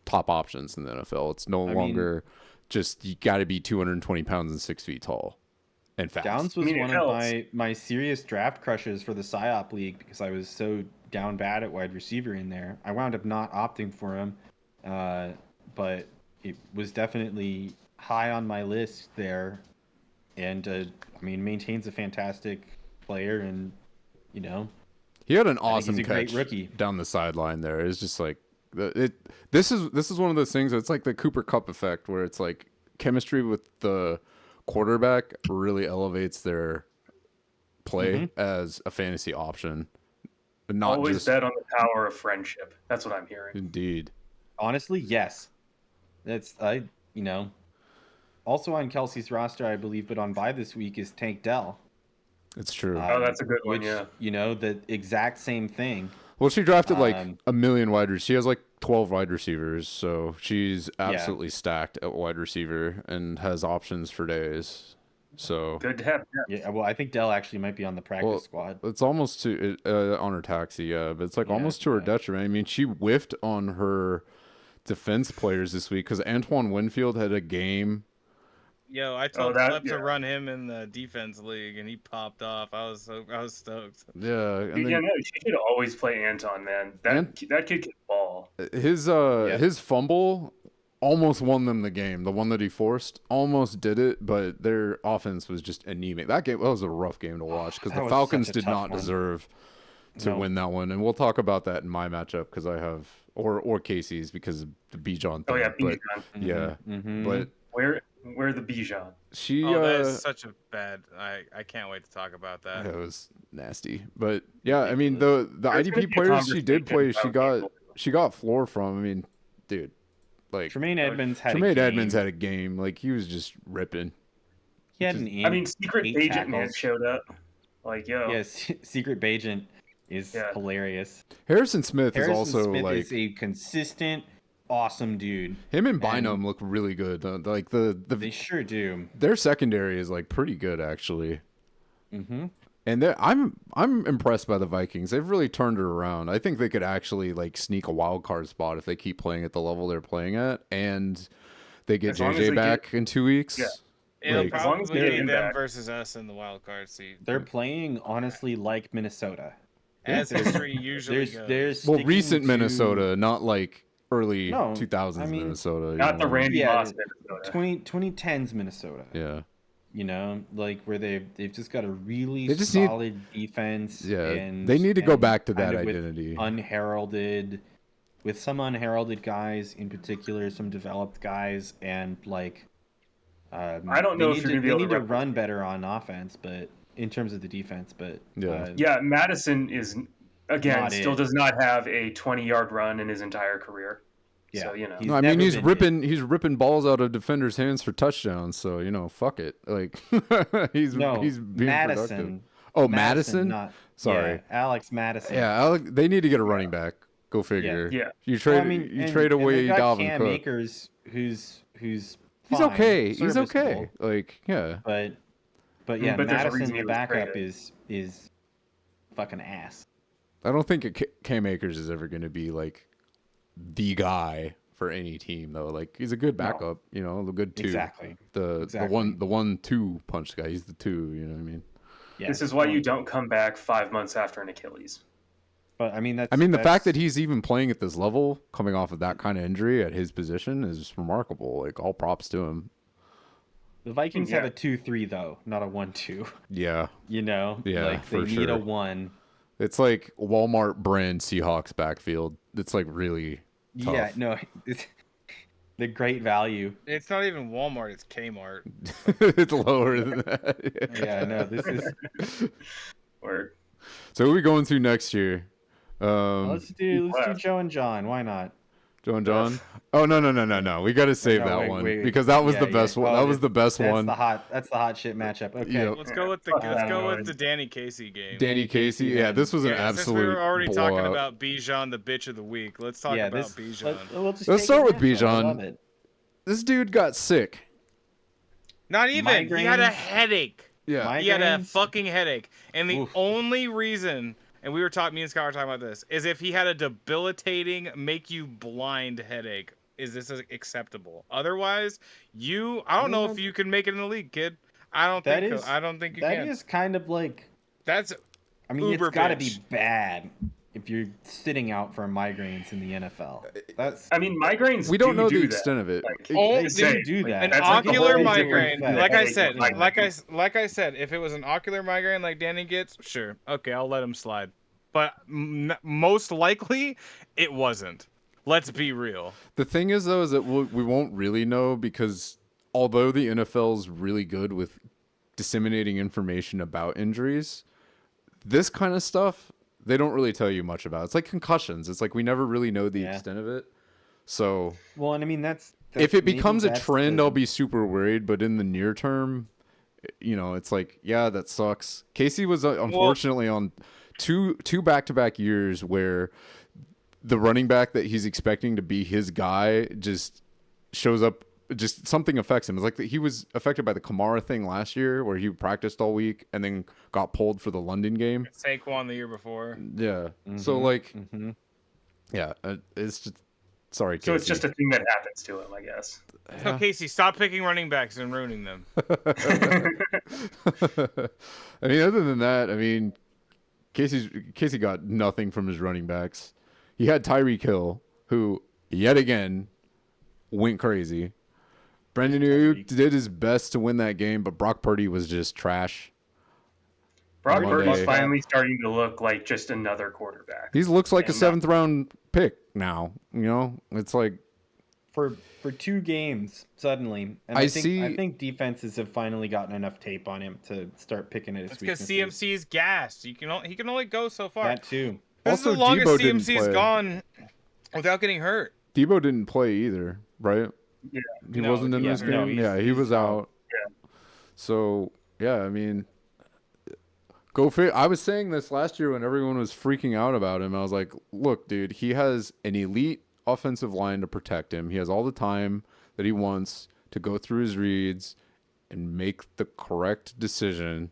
top options in the NFL. It's no longer just you got to be 220 pounds and 6 feet tall. And fast. Downs was one of my serious draft crushes for the PsyOp league because I was so down bad at wide receiver in there. I wound up not opting for him, but it was definitely high on my list there. And maintains a fantastic player, and he had an awesome catch great rookie down the sideline there. It's just like this is one of those things. It's like the Cooper Kupp effect, where it's like chemistry with the quarterback really elevates their play as a fantasy option, but not always just bet on the power of friendship. That's what I'm hearing. Indeed. Honestly, yes. That's Also on Kelsey's roster, I believe, but on bye this week is Tank Dell. It's true. Oh, that's a good one. Which, Yeah. you know, the exact same thing. Well, she drafted like a million wide receivers. She has like 12 wide receivers, so she's absolutely stacked at wide receiver and has options for days. So Good to have. Yeah. Yeah, well, I think Dell actually might be on the practice squad. it's almost to on her taxi, but it's like almost to her detriment. I mean, she whiffed on her defense players this week because Antoine Winfield had a game. Yo, I told Flip to run him in the defense league, and he popped off. I was stoked. Yeah, and No, she should always play Anton, man. That kid can ball. His fumble almost won them the game. The one that he forced almost did it, but their offense was just anemic. That was a rough game to watch because the Falcons did not deserve to win that one. And we'll talk about that in my matchup because I have or Casey's because of the Bijan thing. Oh yeah, Bijan. Yeah, but where the Bijan? That is such a bad. I can't wait to talk about that. It was nasty, but yeah, I mean the IDP players she did play, she got floor from. I mean, dude, like Tremaine Edmonds had a game. Like he was just ripping. He had Secret Agent man showed up. Like yes, Secret Agent is hilarious. Harrison Smith is a consistent, awesome dude. Him and Bynum look really good. Like they sure do. Their secondary is like pretty good actually. Mm-hmm. And I'm impressed by the Vikings. They've really turned it around. I think they could actually like sneak a wild card spot if they keep playing at the level they're playing at, and they get JJ back in 2 weeks. Yeah. It'll probably be them versus us in the wild card seat. They're playing honestly like Minnesota. As history usually goes. Recent Minnesota, not like early 2000s Minnesota. Not the Randy Moss Minnesota. 2010s Minnesota. Yeah. You know, like where they've just got a really solid defense. Yeah, and they need to go back to that identity. With some unheralded guys in particular, some developed guys, and like I don't know if you're going to be able to run better on offense, but in terms of the defense, but Madison is still does not have a 20-yard run in his entire career. Yeah. So, you know. I mean, he's ripping balls out of defenders' hands for touchdowns. So, you know, fuck it. Like he's being Madison. Productive. Oh, Madison? Sorry, yeah, Alex Madison. Yeah, they need to get a running back. Go figure. Yeah. You trade away Dalvin Cam Cook. Akers, who's he's okay. He's okay. Like but yeah, Madison the backup is fucking ass. I don't think Cam Akers is ever going to be like the guy for any team though. Like he's a good backup, you know, the good two. Exactly. The 1-2 punch guy. He's the two. You know what I mean? Yeah. This is why you don't come back 5 months after an Achilles. But I mean, the fact that he's even playing at this level, coming off of that kind of injury at his position, is remarkable. Like all props to him. The Vikings have a 2-3 though, not a 1-2. Yeah. You know. Yeah. Like they need a 1. It's like Walmart brand Seahawks backfield. It's like really tough. Yeah. No. It's the great value. It's not even Walmart. It's Kmart. It's lower than that. Yeah. No. This is. Word. So who are we going to next year? Let's do Joe and John. Why not? Joe and John? Oh no. We got to save that one because that was the best one. That was the best one. That's the hot shit matchup. Okay. Yep. Let's go with the Danny Casey game. Danny Casey. Yeah, this was an absolute Since we were already blowout. talking about Bijan, the bitch of the week. Let's talk about Bijan. Let's start with Bijan. This dude got sick. Not even. He had a headache. Yeah. He had a fucking headache. And the only reason, and me and Scott were talking about this, is if he had a debilitating, make you blind headache, is this acceptable? Otherwise, I don't know if you can make it in the league, kid. I don't think you can. That is kind of like. I mean, Uber it's got to bitch. be bad if you're sitting out for migraines in the NFL. Migraines. We don't know the that. extent of it. They do that. An ocular migraine, like I said, if it was an ocular migraine like Danny gets, sure, okay, I'll let him slide. But most likely, it wasn't. Let's be real. The thing is, though, is that we won't really know because although the NFL is really good with disseminating information about injuries, this kind of stuff they don't really tell you much about. It's like concussions. It's like we never really know the extent of it. So, well, and I mean that's if it maybe becomes a that's trend, the- I'll be super worried. But in the near term, it's like, yeah, that sucks. Casey was unfortunately on two back-to-back years where the running back that he's expecting to be his guy just shows up. Just something affects him. It's like he was affected by the Kamara thing last year, where he practiced all week and then got pulled for the London game. Saquon the year before. Yeah. So yeah, it's just sorry. Casey. So it's just a thing that happens to him, I guess. So Casey, stop picking running backs and ruining them. I mean, other than that, I mean, Casey got nothing from his running backs. He had Tyreek Hill, who yet again went crazy. Brandon Ayuk did his best to win that game, but Brock Purdy was just trash. Brock Monday. Purdy's finally starting to look like just another quarterback. He looks like a 7th round pick now. It's like for 2 games suddenly. And I think defenses have finally gotten enough tape on him to start picking at his weaknesses. Because CMC's gassed. He can only go so far. That too. This is Also, the longest Debo didn't CMC's play. gone without getting hurt. Debo didn't play either, right? Yeah. He No, wasn't in yeah, this game. no, He he's was out. Yeah. So yeah, I mean, I was saying this last year when everyone was freaking out about him. I was like, look, dude, he has an elite offensive line to protect him. He has all the time that he wants to go through his reads and make the correct decision.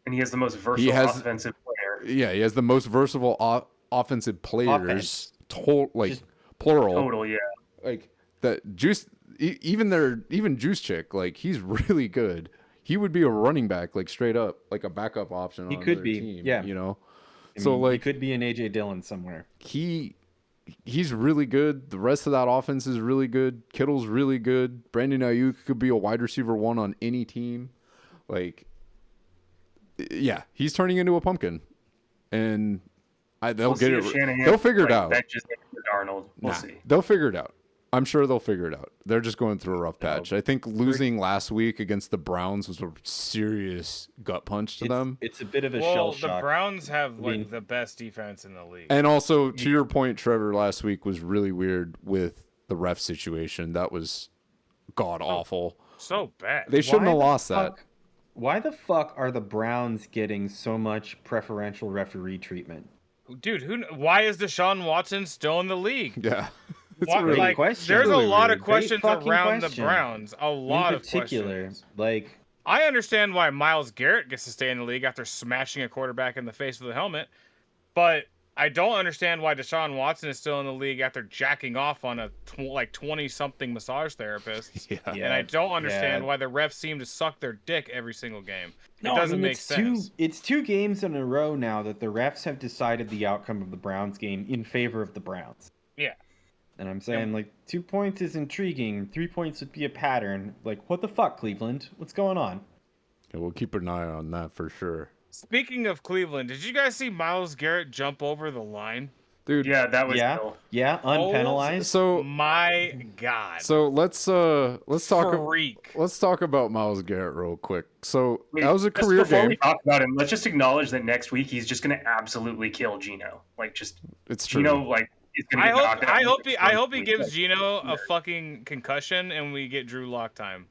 And he has the most versatile offensive player. Yeah, he has the most versatile offensive players. Just plural. Total, yeah. Like that Juice, even Juice Chick, like he's really good. He would be a running back, like straight up, like a backup option. He on could another be, team, yeah. So he like could be an AJ Dillon somewhere. he's really good. The rest of that offense is really good. Kittle's really good. Brandon Ayuk could be a wide receiver 1 on any team. Like, yeah, he's turning into a pumpkin, and they'll get it. They'll figure it out. That just Arnold. We'll see. They'll figure it out. I'm sure they'll figure it out. They're just going through a rough patch. I think losing last week against the Browns was a serious gut punch to them. It's a bit of a shell shock. The Browns have the best defense in the league. And also, to your point, Trevor, last week was really weird with the ref situation. That was god awful. So bad. They shouldn't have lost that. Why the fuck are the Browns getting so much preferential referee treatment? Dude, why is Deshaun Watson still in the league? Yeah. It's What, a really, there's really a lot weird. of questions Great fucking around question. the Browns. A lot In particular, of questions. like I understand why Myles Garrett gets to stay in the league after smashing a quarterback in the face with a helmet, but I don't understand why Deshaun Watson is still in the league after jacking off on a 20-something massage therapist. Yeah. And I don't understand why the refs seem to suck their dick every single game. No, It doesn't make it's sense. It's 2 games in a row now that the refs have decided the outcome of the Browns game in favor of the Browns. Yeah. And I'm saying, 2 points is intriguing. 3 points would be a pattern. Like, what the fuck, Cleveland? What's going on? Yeah, we'll keep an eye on that for sure. Speaking of Cleveland, did you guys see Myles Garrett jump over the line? Dude, Yeah, that was Yeah, ill. yeah, unpenalized. so My God. let's talk Freak. let's talk about Myles Garrett real quick. So Wait, that was a just career before game. we talk about him, let's just acknowledge that next week he's just going to absolutely kill Gino. Like, just It's true. Gino, like, is going to I get knocked out. I hope he gives Gino a fucking concussion and we get Drew Lock time.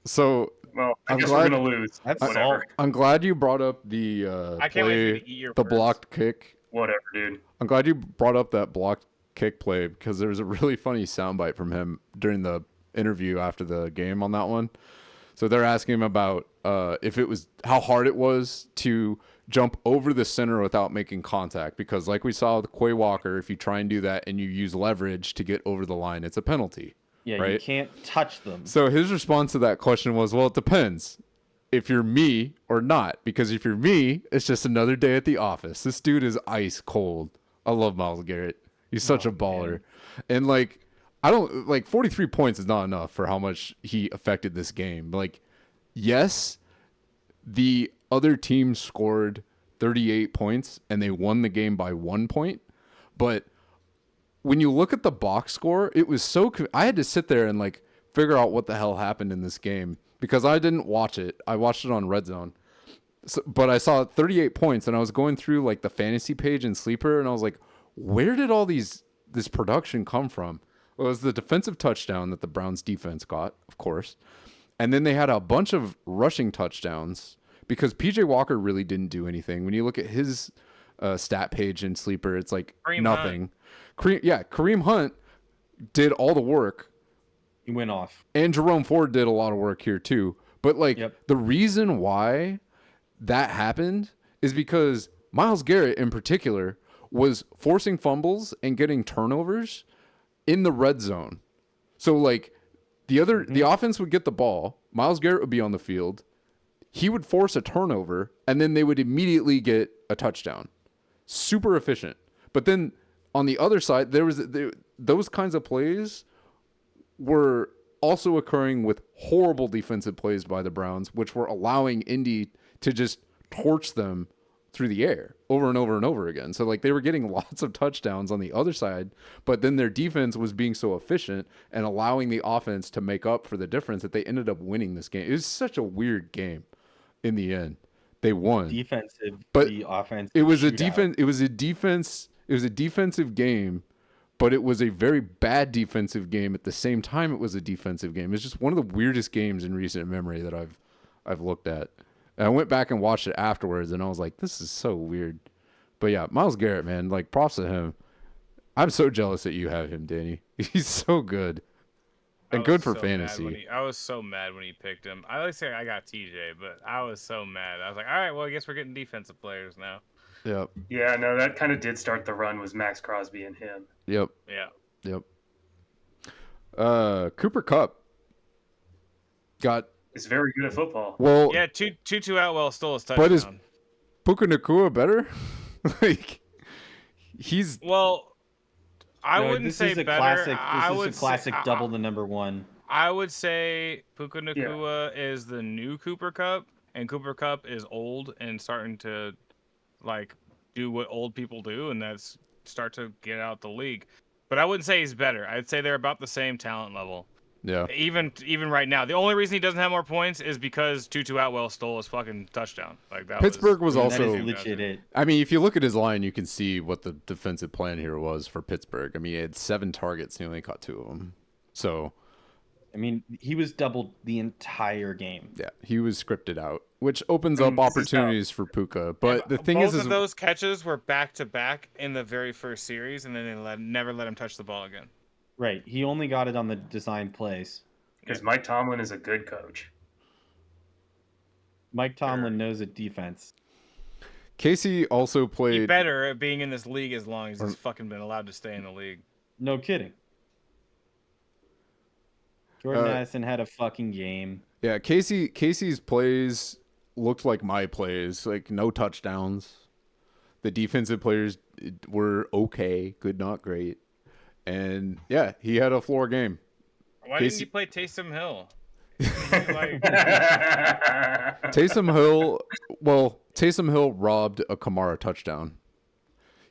So Well, I I'm guess glad- we're going to lose. That's Whatever. I'm glad you brought up the I can't wait for you play, to eat your the words. blocked kick. Whatever, dude. I'm glad you brought up that blocked kick play because there was a really funny soundbite from him during the interview after the game on that one. So they're asking him about how hard it was to jump over the center without making contact, because like we saw with Quay Walker, if you try and do that and you use leverage to get over the line, it's a penalty. Yeah, right? you can't touch them. So his response to that question was, well, it depends if you're me or not, because if you're me, it's just another day at the office. This dude is ice cold. I love Myles Garrett. He's such a baller. And like, 43 points is not enough for how much he affected this game. Like, yes, the other team scored 38 points and they won the game by 1 point, but when you look at the box score, it was I had to sit there and like figure out what the hell happened in this game because I didn't watch it. I watched it on Red Zone. But I saw 38 points and I was going through like the fantasy page in Sleeper and I was like, where did all this production come from? Well, it was the defensive touchdown that the Browns defense got, of course. And then they had a bunch of rushing touchdowns because PJ Walker really didn't do anything. When you look at his stat page in Sleeper, it's like Kareem nothing. Kareem Hunt did all the work. He went off. And Jerome Ford did a lot of work here too. But like the reason why that happened is because Myles Garrett in particular was forcing fumbles and getting turnovers in the red zone. So like the offense would get the ball, Myles Garrett would be on the field, he would force a turnover, and then they would immediately get a touchdown. Super efficient. But then on the other side, those kinds of plays were also occurring with horrible defensive plays by the Browns, which were allowing Indy to just torch them through the air over and over and over again. So like they were getting lots of touchdowns on the other side, but then their defense was being so efficient and allowing the offense to make up for the difference that they ended up winning this game. It was such a weird game in the end. They won. Defensive, but the offense. It was a defense. It was a defense. It was a defensive game, but it was a very bad defensive game at the same time. It was a defensive game. It's just one of the weirdest games in recent memory that I've looked at. And I went back and watched it afterwards, and I was like, "This is so weird." But yeah, Myles Garrett, man, like props to him. I'm so jealous that you have him, Danny. He's so good and good for fantasy. I was so mad when he picked him. I like say I got TJ, but I was so mad. I was like, all right, well, I guess we're getting defensive players now. Yep. Yeah, no, that kind of did start the run, was Max Crosby and him. Yep. Yeah. Yep. Cooper Kupp got. Is very good at football. Well, yeah, Tutu Atwell stole his touchdown. But is Puka Nacua better? Like, he's I wouldn't say better. This is a classic double the number one. I would say Puka Nacua is the new Cooper Kupp, and Cooper Kupp is old and starting to like do what old people do, and that's start to get out the league. But I wouldn't say he's better. I'd say they're about the same talent level. Yeah. Even right now, the only reason he doesn't have more points is because Tutu Atwell stole his fucking touchdown. Like that. Pittsburgh was also legit it. I mean, if you look at his line, you can see what the defensive plan here was for Pittsburgh. I mean, he had 7 targets, and he only caught 2 of them. So, I mean, he was doubled the entire game. Yeah, he was scripted out, which opens up opportunities for Puka. But the thing both is of those catches were back to back in the very first series, and then they never let him touch the ball again. Right. He only got it on the designed plays. Because Mike Tomlin is a good coach. Mike Tomlin knows a defense. Casey also played. He's better at being in this league as long as he's fucking been allowed to stay in the league. No kidding. Jordan Addison had a fucking game. Yeah, Casey's plays looked like my plays, like no touchdowns. The defensive players were okay, good, not great. And yeah, he had a floor game. Why didn't you play Taysom Hill? Taysom Hill robbed a Kamara touchdown.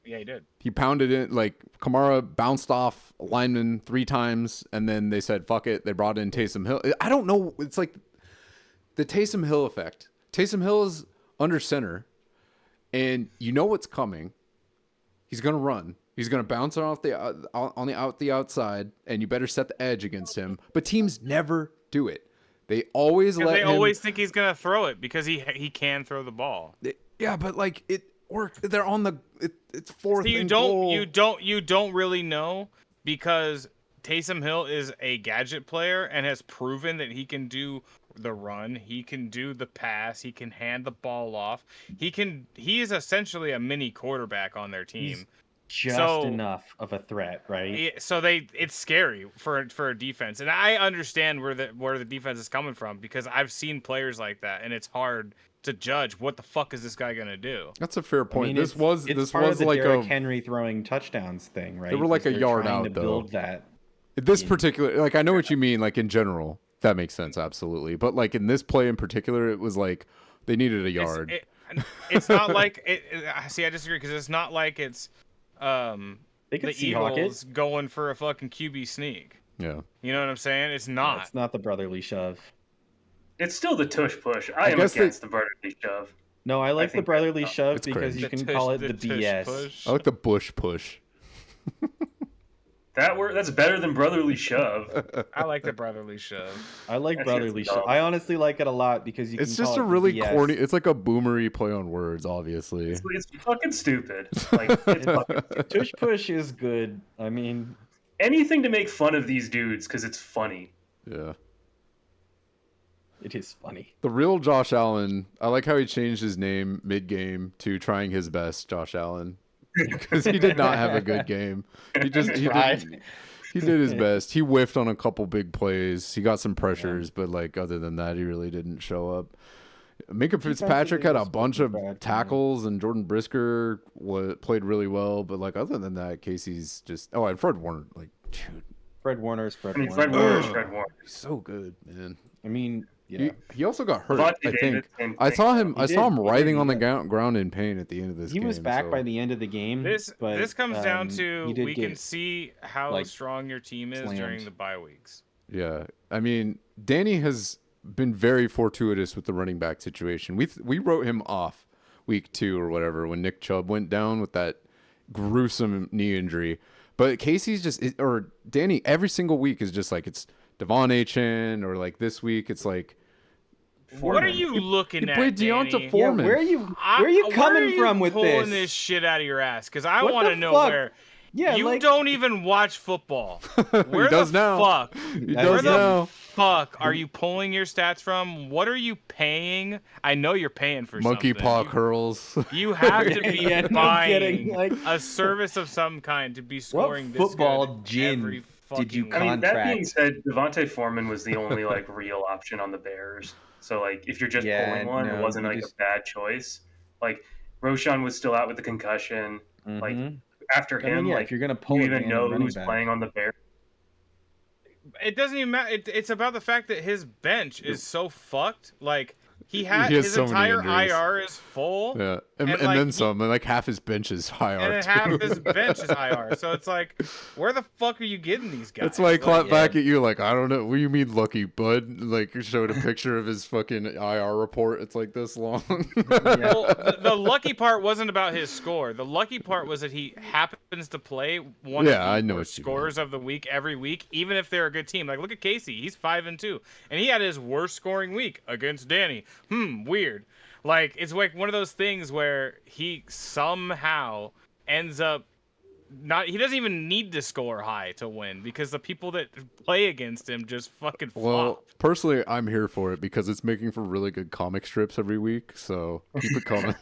Yeah, he did. He pounded it, like Kamara bounced off a lineman 3 times, and then they said, fuck it. They brought in Taysom Hill. I don't know. It's like the Taysom Hill effect. Taysom Hill is under center, and you know what's coming. He's going to run. He's going to bounce off the outside, and you better set the edge against him. But teams never do it. They always let him. They always think he's going to throw it because he can throw the ball. Yeah, but like it worked. They're on the. It's 4th. See, you don't really know because Taysom Hill is a gadget player and has proven that he can do the run, he can do the pass, he can hand the ball off. He is essentially a mini quarterback on their team. Just enough of a threat, right? So it's scary for a defense, and I understand where the defense is coming from because I've seen players like that, and it's hard to judge what the fuck is this guy gonna do. That's a fair point. I mean, this was like a Henry throwing touchdowns thing, right? They were like a yard out, to though. Build that. This particular, like I know what you mean, like in general, that makes sense, absolutely. But like in this play in particular, it was like they needed a yard. It's not like it. See, I disagree because it's not like it's. They could the Eagles going for a fucking QB sneak. Yeah. You know what I'm saying? It's not. It's not the brotherly shove. It's still the tush push. I am against the brotherly shove. No, I like the brotherly shove because cringe. you can call it the BS. Push. I like the bush push. That's better than brotherly shove. I like the brotherly shove. I like That brotherly shit's shove. dumb. I honestly like it a lot because you It's can just call a it really BS. corny. It's like a boomery play on words, obviously. It's fucking stupid. Like it's fucking Tush push is good. I mean, anything to make fun of these dudes because it's funny. Yeah. it is funny. The real Josh Allen. I like how he changed his name mid-game to trying his best, Josh Allen, because he did not have a good game. He Tried. he did his best. He whiffed on a couple big plays. He got some pressures, but like other than that, he really didn't show up. Minka Fitzpatrick had a bunch of tackles, and Jordan Brisker played really well. But like other than that, Casey's just and Fred Warner, like dude, Fred Warner. Fred Warner. he's so good, man. I mean, yeah. He also got hurt. Devontae I Davis think and I saw him. I saw him He did, writhing on the yeah. ground in pain at the end of this He game. was back so- by the end of the game. This comes down to he we did can get, see how like, strong your team is during slammed. the bye weeks. Yeah, I mean, Danny has been very fortuitous with the running back situation. We wrote him off week 2 or whatever when Nick Chubb went down with that gruesome knee injury. But Casey's or Danny every single week is just like it's Devon Achan, or like this week it's like What are you looking he at, played Deonta Danny? Yeah, Foreman. where are you coming from with pulling this? this shit out of your ass? Because I What want to the know fuck? where. Yeah, you like, don't even watch football. Where He does the now. fuck? He Where Where does the now. fuck are you pulling your stats from? What are you paying? I know you're paying for Monkey something. paw curls. You have to be Yeah, no buying kidding, like- a service of some kind to be scoring this football good gin every did you fucking I week. mean, that being Contract. said, Devontae Foreman was the only like real option on the Bears. So like, if you're just Yeah, pulling one, no, it wasn't you like just- a bad choice. Like Roshan was still out with the concussion. Like Mhm. after I mean, him, yeah, like if you're gonna do pull you a even random know running who's back. playing on the Bears? It doesn't even matter. It's about the fact that his bench is so fucked. Like he has has his so many entire injuries. IR is full. Yeah, and And, then like, some, and like half his bench is high And R then too. half his bench is IR. So it's like, where the fuck are you getting these guys? That's why I Like, clapped back at you like, I don't know. What do you mean, lucky bud? Like, you showed a picture of his fucking IR report. It's like this long. Well, the lucky part wasn't about his score. The lucky part was that he happens to play one Yeah, I of the know worst what you mean. scorers of the week every week, even if they're a good team. Like, look at Casey. He's 5-2, and he had his worst scoring week against Danny. Weird. Like, it's like one of those things where he somehow ends up he doesn't even need to score high to win because the people that play against him just fucking flop. Well, personally, I'm here for it because it's making for really good comic strips every week. So keep it coming.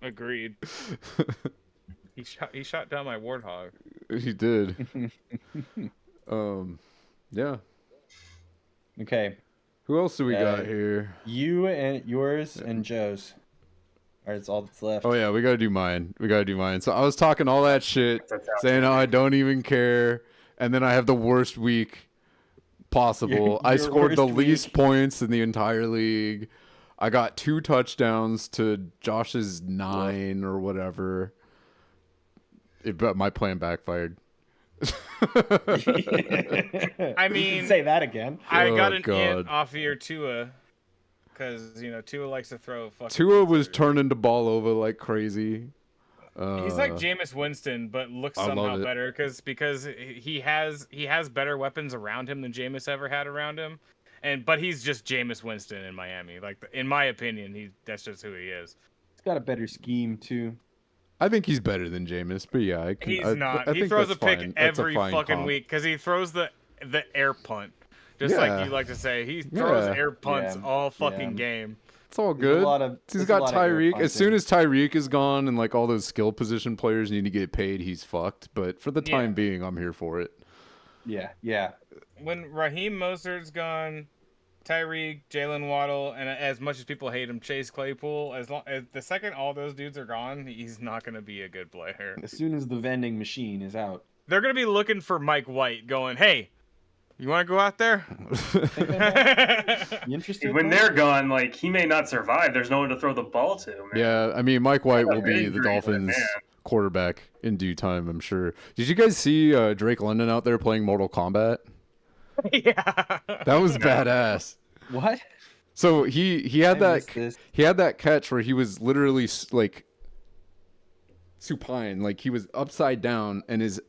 Agreed. He shot down my warthog. He did. Yeah. Okay, Who else do we got here? you and yours and Joe's. All right, it's all that's left. Oh yeah, we gotta do mine. So I was talking all that shit, saying, "Oh, I don't even care," and then I have the worst week possible. I Your scored the worst least week. points in the entire league. I got 2 touchdowns to Josh's 9 or whatever. But my plan backfired. I mean, say that again. I Oh, got an God. int off of your Tua, because Tua likes to throw fucking. Tua was turning the ball over like crazy. He's like Jameis Winston, but looks I love somehow it. better because he has better weapons around him than Jameis ever had around him, but he's just Jameis Winston in Miami. Like in my opinion, that's just who he is. He's got a better scheme too. I think he's better than Jameis, but yeah, He's I not. I He think throws a that's pick fine. That's a every fine fucking comp. week because he throws the air punt, just like Yeah. you like to say. He throws Yeah. air punts Yeah. all fucking Yeah. game. It's all There's a good. lot of- He's there's a got lot of air Tyreek. As soon punting. as Tyreek is gone and like all those skill position players need to get paid, he's fucked. But for the time Yeah. being, I'm here for it. Yeah. When Raheem Mostert's gone, Tyreek, Jalen Waddle, and as much as people hate him, Chase Claypool, as the second all those dudes are gone, he's not going to be a good player. As soon as the vending machine is out. They're going to be looking for Mike White going, hey, you want to go out there? You interested? When Mike? they're gone, like he may not survive. There's no one to throw the ball to. Man. Yeah, I mean, Mike White will be the Injury, Dolphins man. quarterback in due time, I'm sure. Did you guys see Drake London out there playing Mortal Kombat? Yeah. That was badass. What? So he had I that missed this. he had that catch where he was literally like supine, like he was upside down and his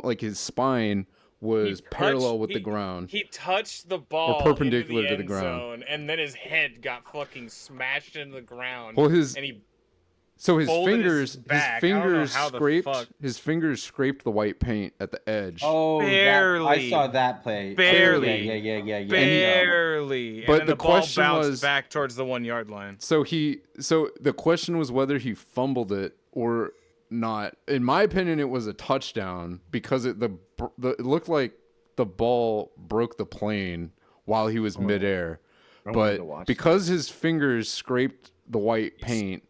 like his spine was parallel with the ground. He touched the ball perpendicular into to the end ground. zone, and then his head got fucking smashed into the ground. Well, and he his folded fingers, back. I don't know how the fuck. his fingers scraped the white paint at the edge. Oh, Barely. I saw that play. Barely. Yeah. Barely. But and then the the ball question bounced was- back towards the 1 yard line. So the question was whether he fumbled it or not. In my opinion, it was a touchdown because it looked like the ball broke the plane while he was midair. But because his fingers scraped the white paint,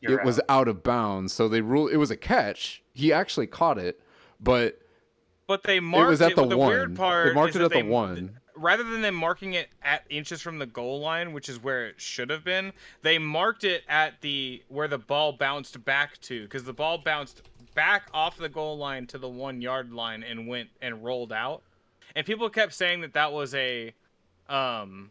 it was out of bounds. So they ruled it was a catch. He actually caught it, but they marked it was at the the one. weird part They marked is it at that the one. Rather than them marking it at inches from the goal line, which is where it should have been, they marked it at where the ball bounced back to, because the ball bounced back off the goal line to the 1 yard line and went and rolled out. And people kept saying that was a touchback,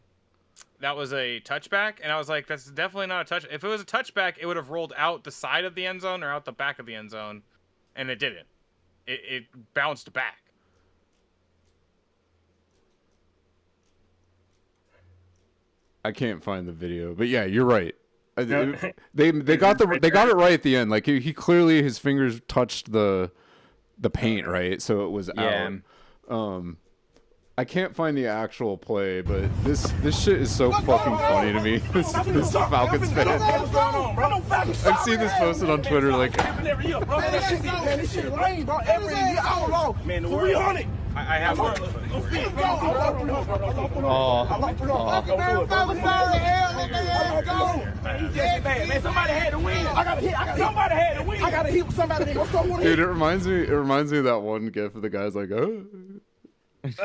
and I was like, that's definitely not a touch. If it was a touchback, it would have rolled out the side of the end zone or out the back of the end zone, and it didn't. It bounced back. I can't find the video, but yeah, you're right. No. They got it right at the end. Like he clearly his fingers touched the paint, right? So it was out. I can't find the actual play, but this shit is so fucking funny to me. This Falcons fan. I've seen this posted on Twitter like. I have one. Man, somebody had to win. Somebody had to win. I gotta hit somebody. Dude, it reminds me of that one gif of the guys like, oh. Like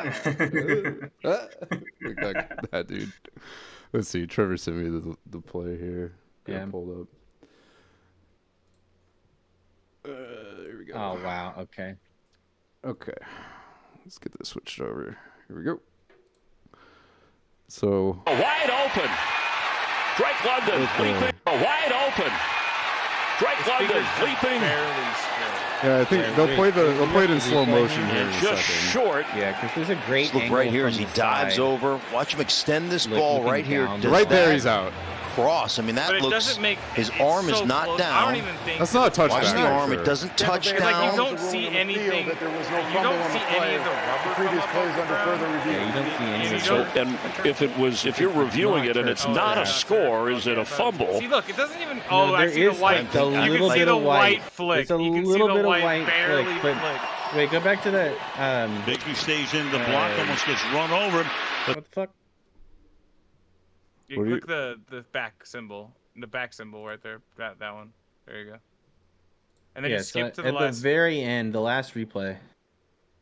that dude. Let's see. Trevor sent me the play here. Got pulled up. There we go. Oh wow. Okay. Let's get this switched over. Here we go. So Wide open. Drake London leaping. Wide open. Drake London leaping. yeah, I think they'll play it in slow motion here in And a just second. short. Yeah, because there's a great Look angle right here from as he the dives side. over. Watch him extend this Like ball looking right here. down. Does Right there, that he's out. cross. I mean, that But it looks. doesn't make His it's arm is so not close. down. I don't even think That's not a touchback. Watch the for arm. sure. It doesn't touch it's down. like you don't see anything. That there was no You fumble don't on the see play. any of the rubber Previous come plays up under further review. Yeah, you don't see any. You So, don't- and if you're reviewing it and it's not a score, is it a fumble? See, look, it doesn't even. No, Oh, I there see the is, white. like, a You little can see bit the of white white. flick. There's a You can see little the bit of white white barely flick, but- flick. Wait, go back to that. Mickey stays in the block, almost gets run over. What the fuck? You What do you- click the back symbol, right there. That one. There you go. And then Yeah, you so skip to the at last. the very end, the last replay.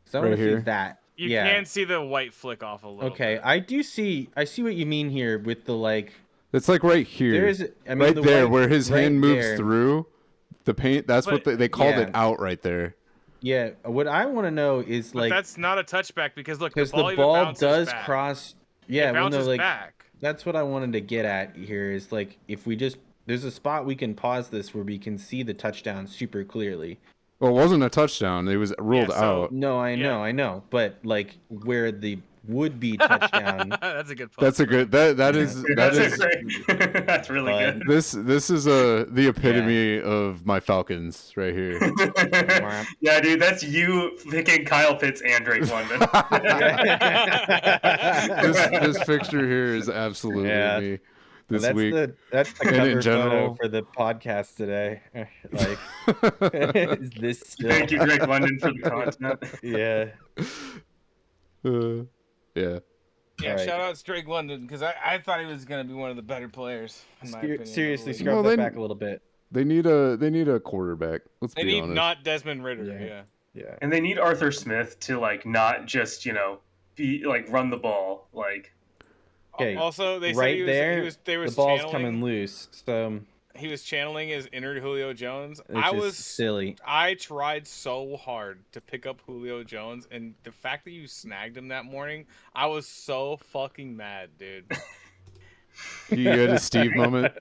So I Right want to here? see that. You yeah. can see the white flick off a little. Okay, bit. I see what you mean here with the like. It's like right here. There is, I mean, right the there white- where his right hand moves there. through the paint. That's what But- they called it Yeah. out right there. Yeah, what I want to know is But like that's not a touchback because look, because the ball, the even ball bounces does back. cross. Yeah, It well, no, bounces like back. that's what I wanted to get at here is like if we just there's a spot we can pause this where we can see the touchdown super clearly. Well, it wasn't a touchdown. It was ruled Yeah, so- out. No, I Yeah. know, but like where the would be touchdown. That's a good point. That's a good. That is that is. great. That's really But- good. This is the epitome of my Falcons right here. Yeah, dude, that's you picking Kyle Pitts and Drake London. This fixture here is absolutely Yeah. me this that's week. that's the And in cover general- photo for the podcast today. Like is this still Thank you, Drake London, for the content. Yeah. Yeah. Yeah, Alright. shout out to Drake London because I thought he was gonna be one of the better players. In my opinion, Seriously, of the league. scrub Well, that they- back a little bit. They need a quarterback. Let's They be need honest. not Desmond Ritter. Yeah. Yeah. Yeah. And they need Arthur Smith to like not just be like run the ball like. Okay, Also, they right said there, they was the ball's channeling, coming loose. So he was channeling his inner Julio Jones. which is silly. I tried so hard to pick up Julio Jones, and the fact that you snagged him that morning, I was so fucking mad, dude. You had a Steve moment.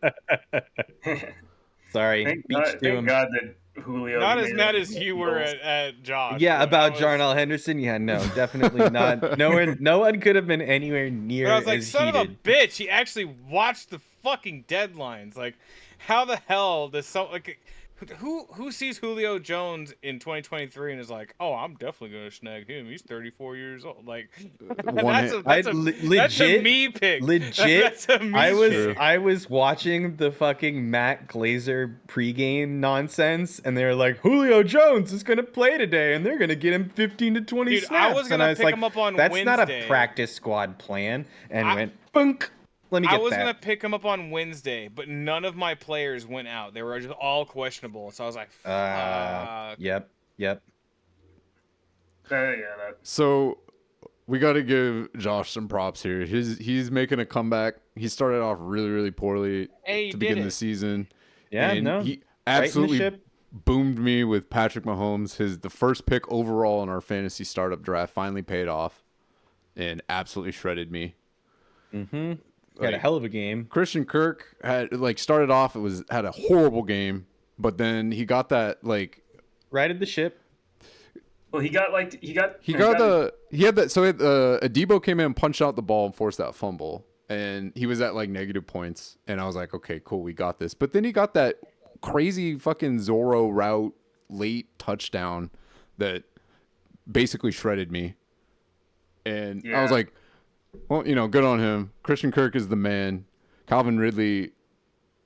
Sorry, Thank beach God, to thank him. God that Julio. Not he as made mad it. as you were at Josh. Yeah, but about I was- Jarnell Henderson. Yeah, no, definitely not. No one could have been anywhere near But I was like, as son heated. of a bitch. He actually watched the fucking deadlines. Like, how the hell does who sees Julio Jones in 2023 and is like, oh, I'm definitely gonna snag him. He's 34 years old. Like, that's a me pick. Legit. That's a me pick. I was watching the fucking Matt Glazer pregame nonsense, and they were like, Julio Jones is gonna play today, and they're gonna get him 15 to 20 Dude, snaps. I was gonna pick him up on That's Wednesday. not a practice squad plan, and went bunk. Let me get I was that. gonna pick him up on Wednesday, but none of my players went out. They were just all questionable. So I was like, fuck. Yep. So we got to give Josh some props here. He's making a comeback. He started off really, really poorly to begin the season. Yeah, and he absolutely boomed me with Patrick Mahomes. The first pick overall in our fantasy startup draft finally paid off and absolutely shredded me. Mm-hmm. Had a hell of a game. Christian Kirk had started off had a horrible game, but then he got that righted the ship. Well, he had that. So Adebo came in and punched out the ball and forced that fumble, and he was at negative points, and I was like, okay, cool, we got this. But then he got that crazy fucking Zorro route late touchdown that basically shredded me, and I was like, well, good on him. Christian Kirk is the man. Calvin Ridley,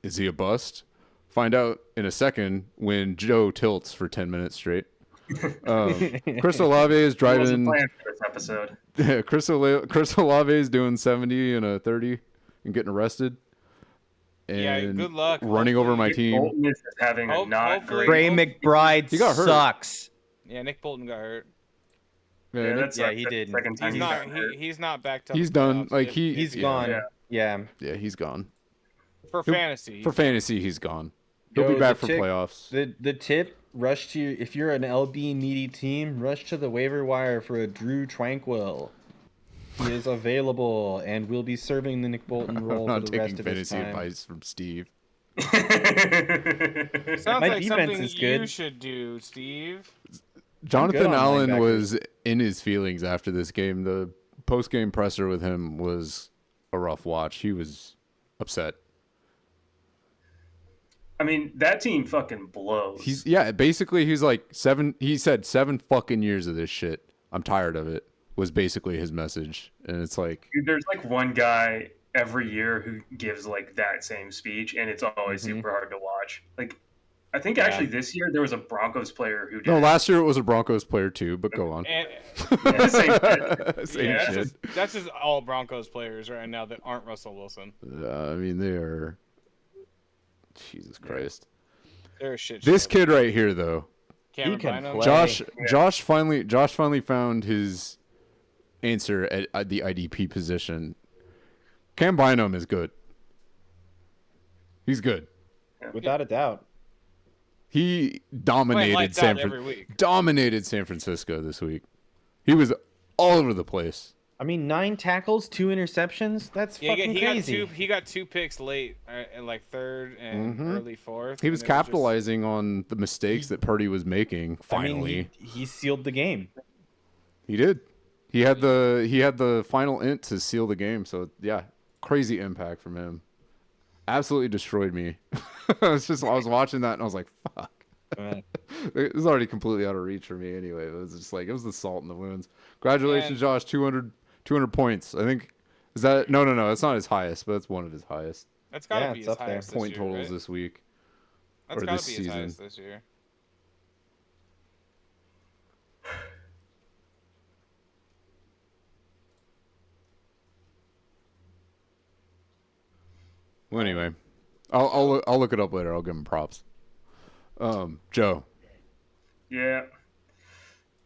is he a bust? Find out in a second when Joe tilts for 10 minutes straight. Chris Olave is driving. For this episode. Yeah, Chris Olave is doing 70 and a 30 and getting arrested. And good luck. Running over my team. Bolton is having a not great. Ray McBride He got hurt. sucks. Yeah, Nick Bolton got hurt. Yeah, he did. He's not back to. He's done. He's gone. Yeah, he's gone. For fantasy. For fantasy, he's gone. He'll be back for playoffs. The tip: rush to if you're an LB needy team, rush to the waiver wire for a Drew Tranquil. He is available and will be serving the Nick Bolton role for the rest of his time. I'm not taking fantasy advice from Steve. Sounds My like defense something is good. you should do, Steve. Jonathan on Allen linebackers. was in his feelings after this game. The post-game presser with him was a rough watch. He was upset. I mean, that team fucking blows. Basically he's like he said 7 fucking years of this shit. I'm tired of it, was basically his message. And it's like, Dude, there's one guy every year who gives that same speech, and it's always super hard to watch. I think actually this year there was a Broncos player who did. no, last year it was a Broncos player too, but go on. Same shit. That's just all Broncos players right now that aren't Russell Wilson. I mean, they are. Jesus Christ. They're a shit. This kid right here, though, Cameron can Bynum. play. Josh finally found his answer at the IDP position. Cam Bynum is good. He's good. Without a doubt. He Playing lights out every week. dominated San Francisco this week. He was all over the place. I mean, 9 tackles, 2 interceptions. That's fucking crazy. He got 2 picks late, in third and early fourth. He was capitalizing on the mistakes that Purdy was making. Finally, I mean, he sealed the game. he did. He had the final int to seal the game. So yeah, crazy impact from him. Absolutely destroyed me. I was watching that and I was like, fuck. It was already completely out of reach for me anyway. It was just it was the salt in the wounds. Congratulations, Josh. 200 points. I think is that no. That's not his highest, but it's one of his highest. That's gotta be his highest point this year, totals right? this week. That's or gotta this be season. his highest this year. Well, anyway, I'll look it up later. I'll give him props. Joe. Yeah.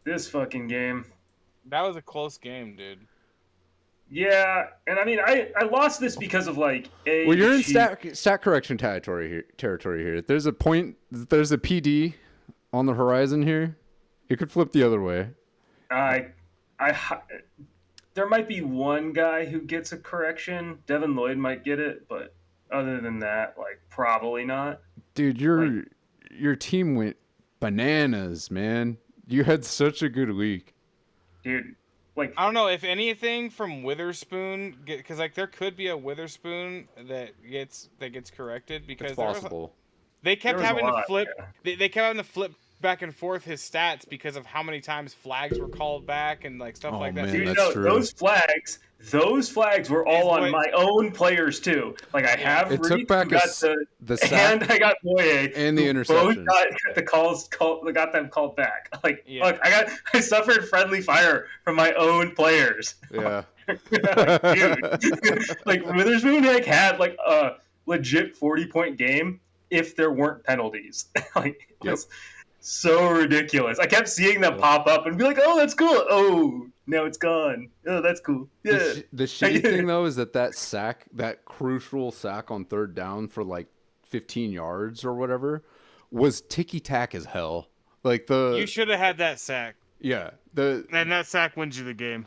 This fucking game. That was a close game, dude. Yeah, and I mean, I lost this because of Well, you're in stat correction territory here. There's a PD on the horizon here. It could flip the other way. There might be one guy who gets a correction. Devin Lloyd might get it, but other than that, probably not. Dude, your team went bananas, man. You had such a good week. Dude, like I don't know if anything from Witherspoon, because like there could be a Witherspoon that gets corrected because It's possible. they kept There was a having to lot, flip. yeah. They kept having to flip back and forth his stats because of how many times flags were called back and like stuff Oh, like that. man, So that's No, true. those flags were all on my own players too. Like I have It took Reek, back who got the sack and I got Boye, and the who interception. both got them called back. Like Yeah. look, I suffered friendly fire from my own players. Yeah. Dude, like Witherspoon had like a legit 40-point game if there weren't penalties. Like it was so ridiculous. I kept seeing them pop up and be like, "Oh, that's cool." Oh, now it's gone. Oh, that's cool. Yeah. The shitty thing though is that sack, that crucial sack on third down for like 15 yards or whatever, was ticky tack as hell. Like you should have had that sack. Yeah, And that sack wins you the game.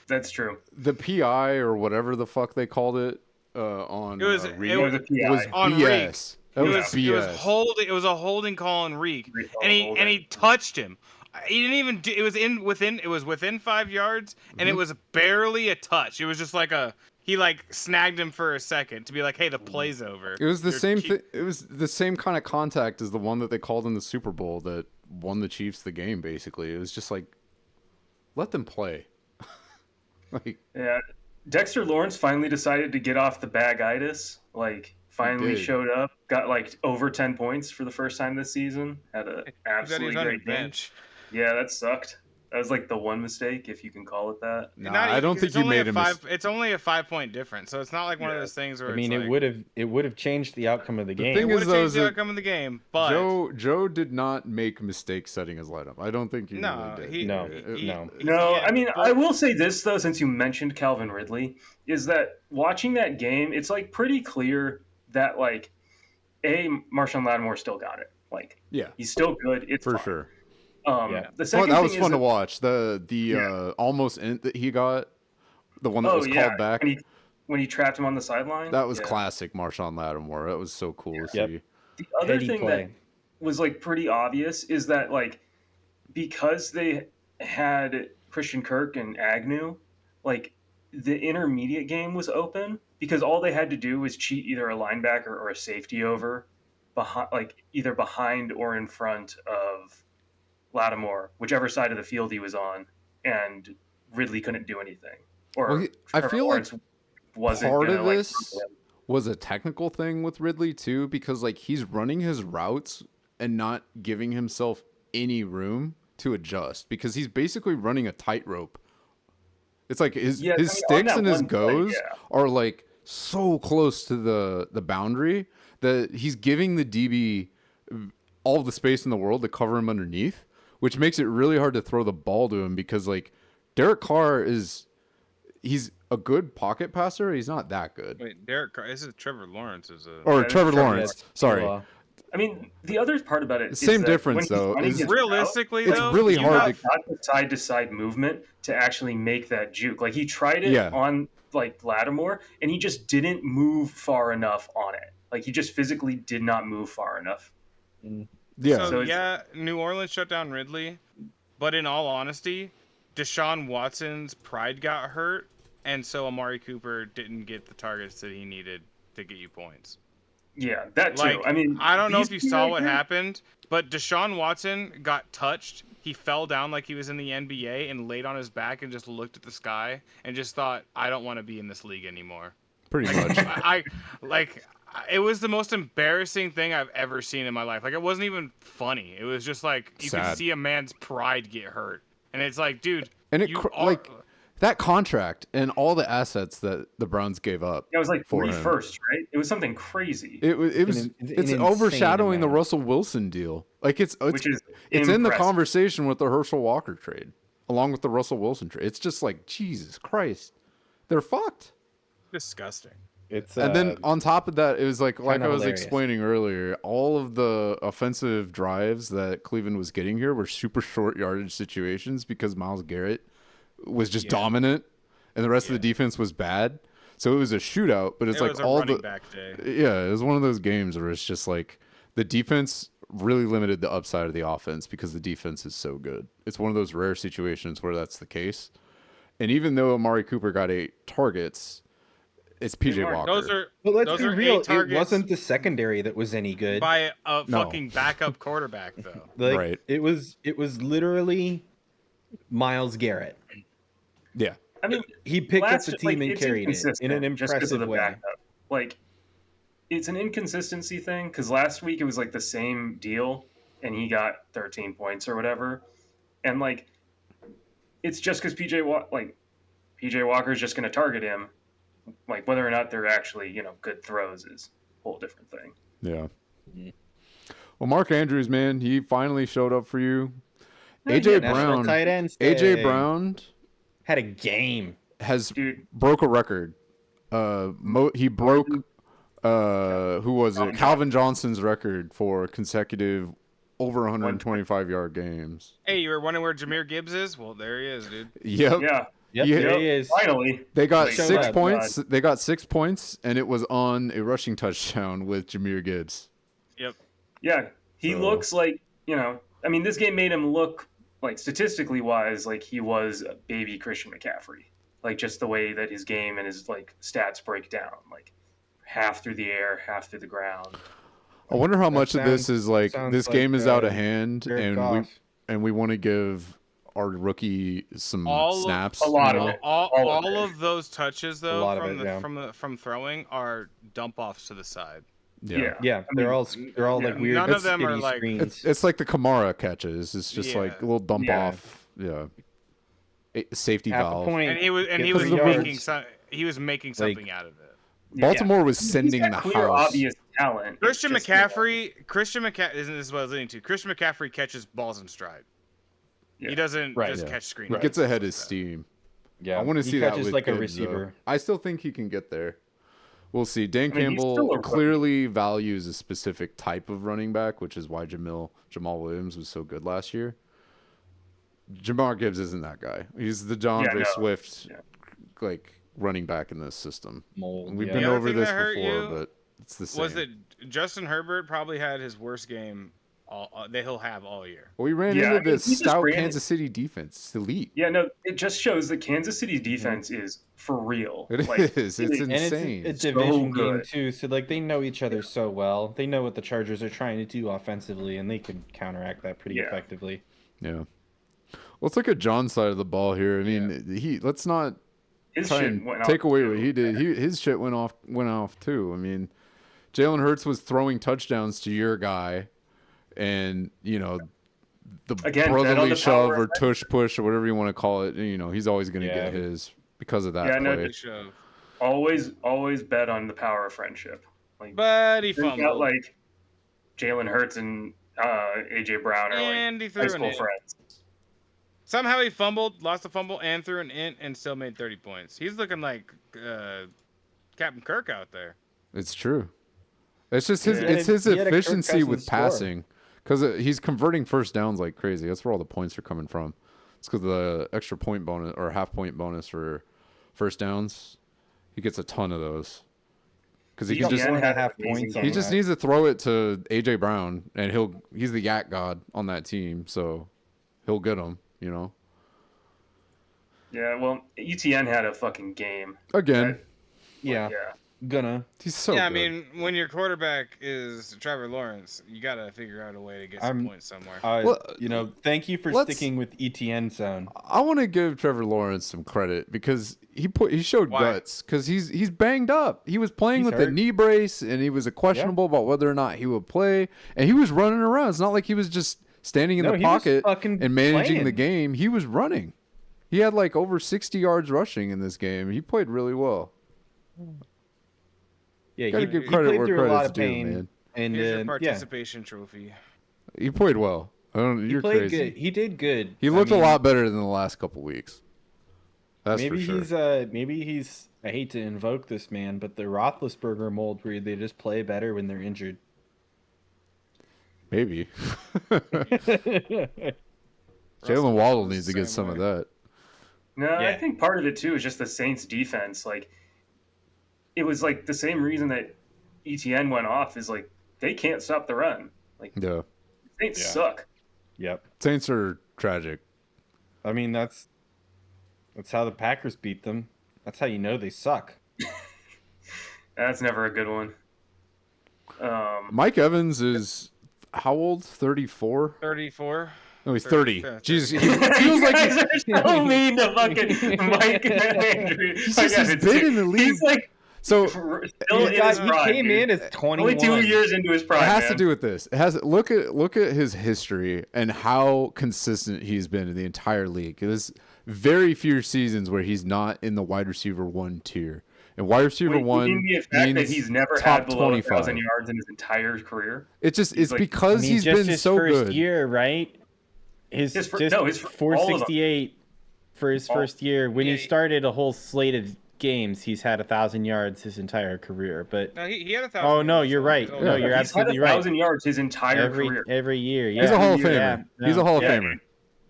That's true. The PI or whatever the fuck they called it on It was Reed It was a PI. was on BS. That was It BS. was a holding call on Reek, and he touched him. He didn't even do, it was within 5 yards, and it was barely a touch. It was just like he like snagged him for a second to be like, hey, the play's over. It was the same thing. It was the same kind of contact as the one that they called in the Super Bowl that won the Chiefs the game. Basically, it was just like, let them play. Like, yeah, Dexter Lawrence finally decided to get off the bagitis. Like, finally showed up, got like over 10 points for the first time this season. Had an absolutely great game. Yeah, that sucked. That was like the one mistake, if you can call it that. I don't think you made a mistake. It's only a 5-point difference, so it's not like one of those things where I mean, it's it would have changed the outcome of the game. thing it would is, have though, changed the outcome of the game. But Joe did not make mistakes setting his lineup. I don't think he really did. No. I mean, I will say this though, since you mentioned Calvin Ridley, is that watching that game, it's like pretty clear that like, Marshawn Lattimore still got it. Like, he's still good. It's for fine. sure. The second that thing was is fun to watch. The almost end that he got, the one that was called back when he trapped him on the sideline. That was classic Marshawn Lattimore. That was so cool to see. The other thing that was like pretty obvious is that like because they had Christian Kirk and Agnew, like the intermediate game was open because all they had to do was cheat either a linebacker or a safety over behind, like either behind or in front of Lattimore, whichever side of the field he was on, and Ridley couldn't do anything. Or I feel like part of like, this was a technical thing with Ridley too, because like he's running his routes and not giving himself any room to adjust because he's basically running a tightrope. It's like his sticks and his goes are like so close to the boundary that he's giving the DB all the space in the world to cover him underneath, which makes it really hard to throw the ball to him because like Derek Carr he's a good pocket passer. He's not that good. Wait, Derek Carr, this is Trevor Lawrence Trevor Lawrence. Sorry. I mean, the other part about it is same difference though. Realistically, it's really hard to got the side-to-side movement to actually make that juke. Like he tried it on like Lattimore, and he just didn't move far enough on it. Like he just physically did not move far enough. Yeah. So New Orleans shut down Ridley, but in all honesty, Deshaun Watson's pride got hurt, and so Amari Cooper didn't get the targets that he needed to get you points. Yeah, that too. Like, I mean, I don't know if you saw what happened, but Deshaun Watson got touched. He fell down like he was in the NBA and laid on his back and just looked at the sky and just thought, I don't want to be in this league anymore. Pretty much. It was the most embarrassing thing I've ever seen in my life. Like, it wasn't even funny. It was just like you could see a man's pride get hurt. And it's like, dude, and like that contract and all the assets that the Browns gave up. Yeah, it was like 3 firsts, right? It was something crazy. It's overshadowing the Russell Wilson deal. Like it's in the conversation with the Herschel Walker trade, along with the Russell Wilson trade. It's just like Jesus Christ, they're fucked. Disgusting. And then on top of that, it was like I was hilarious. explaining earlier, all of the offensive drives that Cleveland was getting here were super short yardage situations because Myles Garrett was just dominant and the rest of the defense was bad. So it was a shootout, but it's like all the back day. Yeah, it was one of those games where it's just like the defense really limited the upside of the offense because the defense is so good. It's one of those rare situations where that's the case. And even though Amari Cooper got 8 targets, it's PJ Walker. Let's be real. It wasn't the secondary that was any good by a fucking backup quarterback, though. Right. It was literally Myles Garrett. Yeah. I mean, he picked up the team and carried it in an impressive way. Backup. Like, it's an inconsistency thing because last week it was like the same deal, and he got 13 points or whatever, and like, it's just because PJ Walker is just going to target him. Like, whether or not they're actually good throws is a whole different thing. Yeah. Well, Mark Andrews, man, he finally showed up for you. AJ Brown, AJ Brown had a game. Broke a record. He broke who was it? Calvin Johnson's record for consecutive over 125-yard games. Hey, you were wondering where Jahmyr Gibbs is? Well, there he is, dude. Yep. Yeah. Yep, there he is. Finally. They got 6 points. They got 6 points, and it was on a rushing touchdown with Jahmyr Gibbs. Yep. Yeah. He looks like, I mean, this game made him look like statistically wise, like he was a baby Christian McCaffrey. Like just the way that his game and his like stats break down, like half through the air, half through the ground. I wonder how much of this is like this game is out of hand, and we want to give our rookie some snaps. All of those touches though from throwing are dump offs to the side. Yeah. They're all like weird. None of them are like it's like the Kamara catches. It's just like a little dump off. Yeah. Safety valve. And he was making something out of it. Baltimore was sending the house. Obvious talent. Christian McCaffrey isn't this what I was leading to. Christian McCaffrey catches balls in stride. Yeah. He doesn't just catch screen. He gets ahead of steam. Yeah, I want to see that with like Gibbs, a receiver. Though. I still think he can get there. We'll see. Dan Campbell clearly values a specific type of running back, which is why Jamal Williams was so good last year. Jahmyr Gibbs isn't that guy. He's the DeAndre Swift, like running back in this system. We've been over this before, but it's the same. Was it Justin Herbert probably had his worst game that he'll have all year? Well, we ran into this stout Kansas City defense. It's elite. Yeah, no, it just shows that Kansas City's defense is for real. It is. It's insane. It's a division game too, so like they know each other so well. They know what the Chargers are trying to do offensively, and they could counteract that pretty effectively. Yeah. Let's look at John's side of the ball here. I mean, let's not try and take away what he did. His shit went off too. I mean, Jalen Hurts was throwing touchdowns to your guy, and the brotherly shove or tush push or whatever you want to call it. He's always going to get his because of that play. Always bet on the power of friendship. But he fumbled. Like Jalen Hurts and AJ Brown are like high school friends. Somehow he lost the fumble, and threw an int, and still made 30 points. He's looking like Captain Kirk out there. It's true. It's just his efficiency with passing, because he's converting first downs like crazy. That's where all the points are coming from. It's because the extra point bonus or half point bonus for first downs. He gets a ton of those. Because he just needs to throw it to AJ Brown, and he's the yak god on that team, so he'll get them. Yeah, well, ETN had a fucking game again. He's so good. I mean, when your quarterback is Trevor Lawrence, you gotta figure out a way to get some points somewhere. Thank you for sticking with ETN zone. I want to give Trevor Lawrence some credit because he showed guts because he's banged up. He was playing with a knee brace, and he was questionable about whether or not he would play, and he was running around. It's not like he was just standing in the pocket and managing the game. He was running. He had like over 60 yards rushing in this game. He played really well. Yeah, gotta give credit where credit's due, man. And here's your participation trophy. He played well. You're crazy. Good. He did good. He looked a lot better than the last couple weeks. That's maybe for sure. Maybe he's. I hate to invoke this man, but the Roethlisberger mold where they just play better when they're injured. Maybe. Jalen Waddle needs to get some of that. No, I think part of it too is just the Saints defense. Like, it was like the same reason that ETN went off is like they can't stop the run. Like, Saints suck. Yep. Saints are tragic. I mean, that's how the Packers beat them. That's how you know they suck. That's never a good one. Mike Evans is how old? 34? 34. No, he's 30. 30. Jesus, he feels like he's so mean to fucking Mike Andrew. He's been in the league. He's like so still in his prime. He came in as 21. Only 2 years into his prime. It has man. to do with this. It has look at his history and how consistent he's been in the entire league. There's very few seasons where he's not in the wide receiver 1 tier. And wide receiver one the fact means that he's never top had below 25. 1,000 yards in his entire career. It's like, because he's been his so first good. year, right? His 468 for his first year. When he started a whole slate of games, he's had 1,000 yards his entire career. But no, he had 1,000. Oh no, you're right. Yeah. No, you're He's absolutely had right. 1,000 yards his entire career. Every year, yeah. He's a Hall of Famer. Yeah. He's a Hall of Yeah. Famer.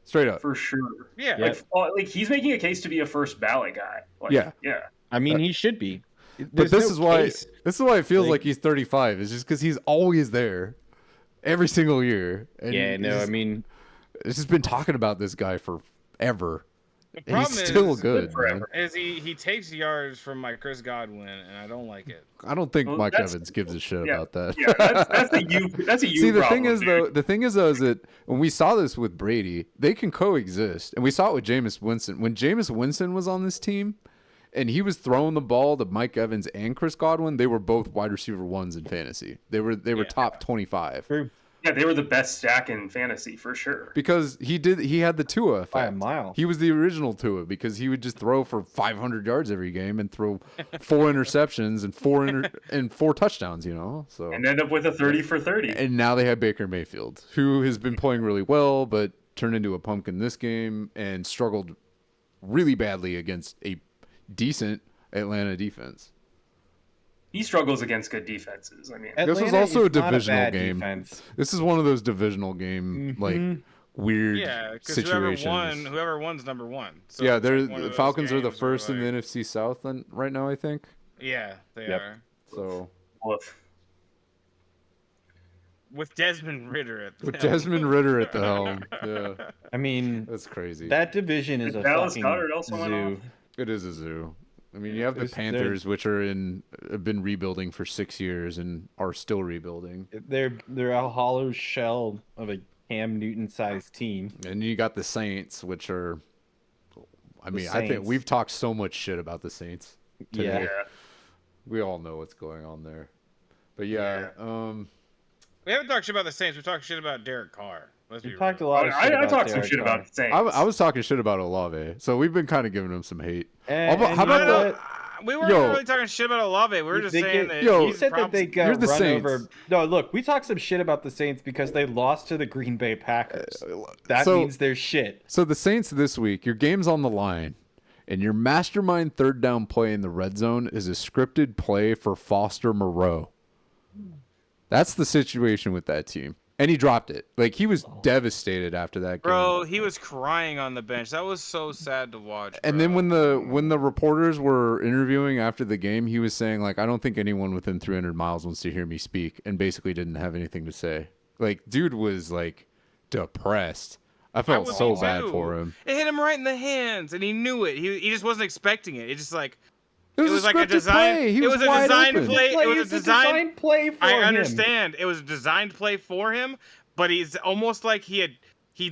Straight up. For sure. Yeah. Like he's making a case to be a first ballot guy. Like, Yeah. I mean, he should be. But this is why it feels Like- like he's 35. It's just because he's always there, every single year. And I mean, it's just been talking about this guy forever. The And he's problem still is, good. Man. is he takes yards from my Chris Godwin, and I don't like it. I don't think Well, Mike that's- Evans gives a shit yeah, about that. Yeah, that's a you. That's a you. See, the problem, thing is dude. though, is that when we saw this with Brady, they can coexist, and we saw it with Jameis Winston. When Jameis Winston was on this team, and he was throwing the ball to Mike Evans and Chris Godwin, they were both wide receiver 1s in fantasy. They were top 25. True. Yeah, they were the best stack in fantasy for sure. Because he had the Tua effect. By a mile. He was the original Tua because he would just throw for 500 yards every game and throw 4 interceptions and 4 touchdowns, So And end up with a 30 for 30. and now they have Baker Mayfield, who has been playing really well but turned into a pumpkin this game and struggled really badly against a decent Atlanta defense. He struggles against good defenses. I mean, This was Atlanta also a is not divisional bad game. defense. This is one of those divisional game like weird Yeah, because situations. whoever won's number one. So Yeah, it's they're like one of the those Falcons are the games where, first in the NFC South then right now, I think. Yeah, they Yep. are. So woof. With Desmond Ritter at the with helm. Desmond Ritter at the helm, yeah, I mean, that's crazy. that division is Did a Dallas fucking Goedert also went zoo. off? It is a zoo. I mean, you have the It's- Panthers, which have been rebuilding for 6 years and are still rebuilding, They're a hollow shell of a Cam Newton-sized team. and you got the Saints, which are. I mean, I think Saints. we've talked so much shit about the Saints today. Yeah. We all know what's going on there, but yeah. We haven't talked shit about the Saints. We talked shit about Derek Carr. Let's be We real. talked a lot of shit I about talked some Derek shit Carr. about the Saints. I was talking shit about Olave, so we've been kind of giving him some hate. And How you about know the? what? We weren't Yo. really talking shit about Olave. We were just saying that yo, You he's said that they You're got the run Saints. over. No, look, we talked some shit about the Saints because they lost to the Green Bay Packers. That so- means they're shit. So the Saints this week, your game's on the line, and your mastermind third down play in the red zone is a scripted play for Foster Moreau. That's the situation with that team. And he dropped it. Like, he was devastated after that game. Bro, he was crying on the bench. That was so sad to watch. And bro. then when the reporters were interviewing after the game, he was saying, like, I don't think anyone within 300 miles wants to hear me speak, and basically didn't have anything to say. Like, dude was, like, depressed. I felt would so be bad too. for him. It hit him right in the hands, and he knew it. He just wasn't expecting it. It just like It was, like a scripted design. play. He It was was a wide design open. play. It was a design. play for I him. understand. It was a designed play for him, but he's almost like he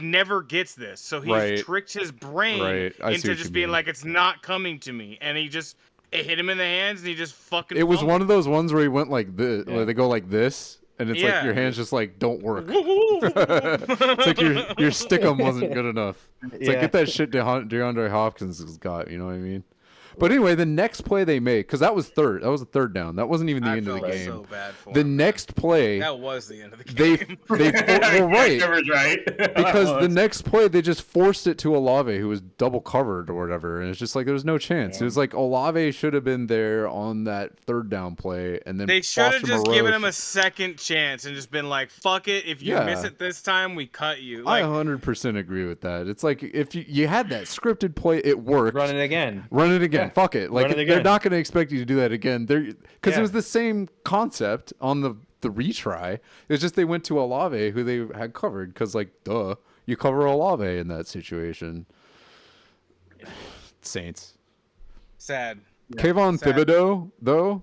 never gets this. So he's Right. tricked his brain Right. I see into what just you being mean. like, it's not coming to me. And it hit him in the hands, and he just fucking It was fumbled. one of those ones where he went like this, where they go like this, and it's like Yeah. your hands just like don't work. It's like your stickum wasn't good enough. It's like Yeah. get that shit DeAndre Hopkins has got. You know what I mean? But anyway, the next play they made, because that was a third down. That wasn't even the I end of the felt game. so bad for The him. next play, That was the end of the they game. well, right. Trevor's right. Because the next play they just forced it to Olave, who was double covered or whatever, and it's just like there was no chance. It was like Olave should have been there on that third down play, and then They should have Foster just Moreau given him should- a second chance and just been like, "Fuck it! If you Yeah. miss it this time, we cut you." I Like, 100% agree with that. It's like if you had that scripted play, it worked. Run it again. Run it again. Fuck it. Like Run it they're again. not going to expect you to do that again. Because Yeah. it was the same concept on the the retry. It's just they went to Olave, who they had covered, because like, duh, you cover Olave in that situation. Saints. Sad. Kayvon Sad. Thibodeau, though,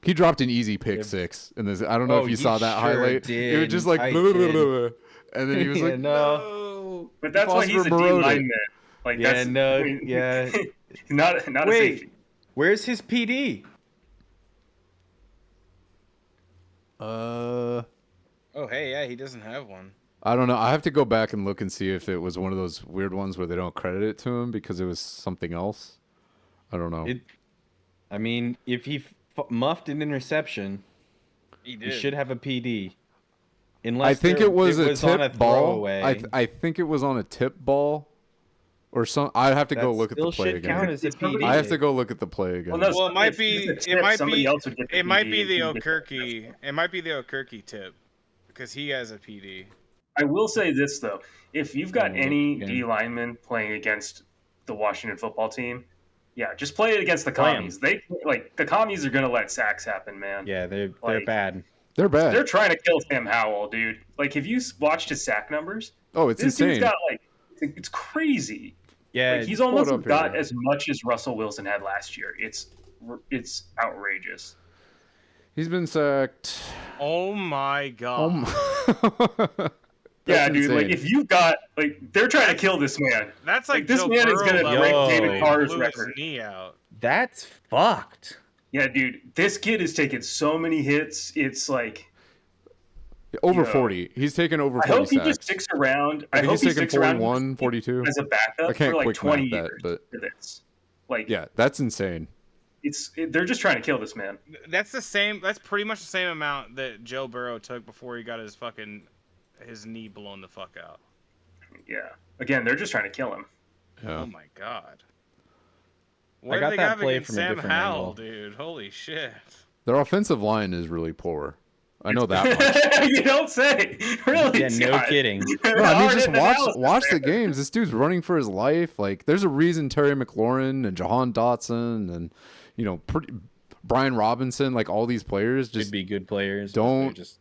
he dropped an easy pick six in this. I don't know if you saw that highlight. Did. It was just like, blah, blah, blah, and then he was like, no. But that's why he's a D lineman. Like, yeah, that's, no, I mean, yeah. not a safety. Where's his PD? Oh, hey, yeah, he doesn't have one. I don't know. I have to go back and look and see if it was one of those weird ones where they don't credit it to him because it was something else. I don't know. I mean, if he muffed an interception, he should have a PD. Unless I think it was a tip on a ball. throwaway. I think it was on a tip ball or some. I have to go look at the play again. Count as a PD. I have to go look at the play again. Well, it might be It might be the Okirky. It might be the Okirky tip because he has a PD. I will say this though: if you've got any D lineman playing against the Washington football team, yeah, just play it against the commies. They like the commies are gonna let sacks happen, man. Yeah, they're Like, bad. They're bad. They're trying to kill Sam Howell, dude. Like, have you watched his sack numbers? Oh, it's This insane. dude's got like, it's crazy. Yeah, Like, he's almost up got here. as much as Russell Wilson had last year. It's outrageous. He's been sacked. Oh my god! Yeah, That's dude. insane. Like, if you've got like, they're trying to kill this man. That's like this Joe man is Burrow gonna level. break Yo. David Carr's Blew his record. knee out. That's fucked. Yeah, dude. This kid is taking so many hits. It's like. Over Yo. 40. He's taken over I 40 hope he sacks. just sticks around. I I think hope he's he taken sticks around 41, 42. as a backup I can't for like quick 20 math that, years. but For this. Like, yeah, that's insane. they're just trying to kill this man. That's the same. That's pretty much the same amount that Joe Burrow took before he got his knee blown the fuck out. Yeah. Again, they're just trying to kill him. Yeah. Oh my god. What I got do they that have play against from a Sam different Howell, angle. dude? Holy shit. Their offensive line is really poor. I know that much. You don't say. Really? Yeah, no Scott? kidding. No, I mean, just watch the games. This dude's running for his life. Like, there's a reason Terry McLaurin and Jahan Dotson and, Brian Robinson, like all these players just Could be good players. but don't- they're just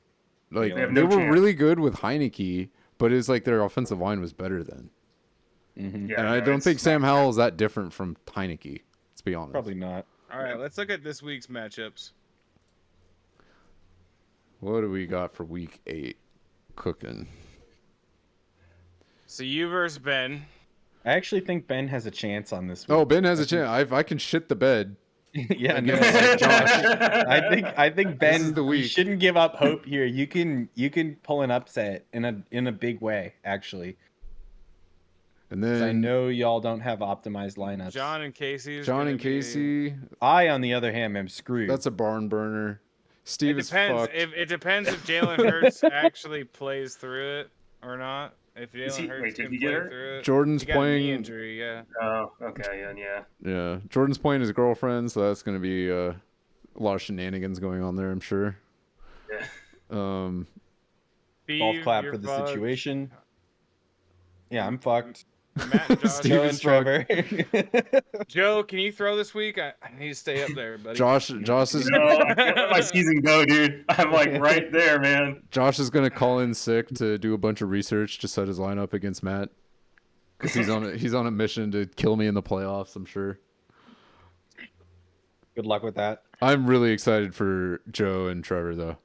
like They have they no were chance. really good with Heineke, but it's like their offensive line was better then. mhm. Yeah, And I no, don't it's think not Sam bad. Howell is that different from Heineke. Let's be honest. Probably not. All right, let's look at this week's matchups. What do we got for week 8 cooking? So you versus Ben. I actually think Ben has a chance on this. Oh, week. Ben has a chance. I can shit the bed. Yeah, no, Against Josh. I think Ben, is the you week. shouldn't give up hope here. You can pull an upset in a big way, actually. And 'Cause I then know y'all don't have optimized lineups. John and Casey. John and Casey. I, on the other hand, am screwed. That's a barn burner. Steve It is depends. fucked. It depends if Jalen Hurts actually plays through it or not. If Jalen Hurts did can he get play hurt? through it. Jordan's He got a knee playing. injury, yeah. Oh, okay, yeah. Yeah, Jordan's playing his girlfriend, so that's gonna be a lot of shenanigans going on there, I'm sure. Yeah. golf Steve, clap you're for the fucked. situation. Yeah, I'm fucked. Matt and Josh. Steve Joe is and Trevor. Joe, can you throw this week? I need to stay up there, buddy. Josh is No, I can't let my season go, dude. I'm like right there, man. Josh is gonna call in sick to do a bunch of research to set his lineup against Matt, because he's on a mission to kill me in the playoffs. I'm sure. Good luck with that. I'm really excited for Joe and Trevor though.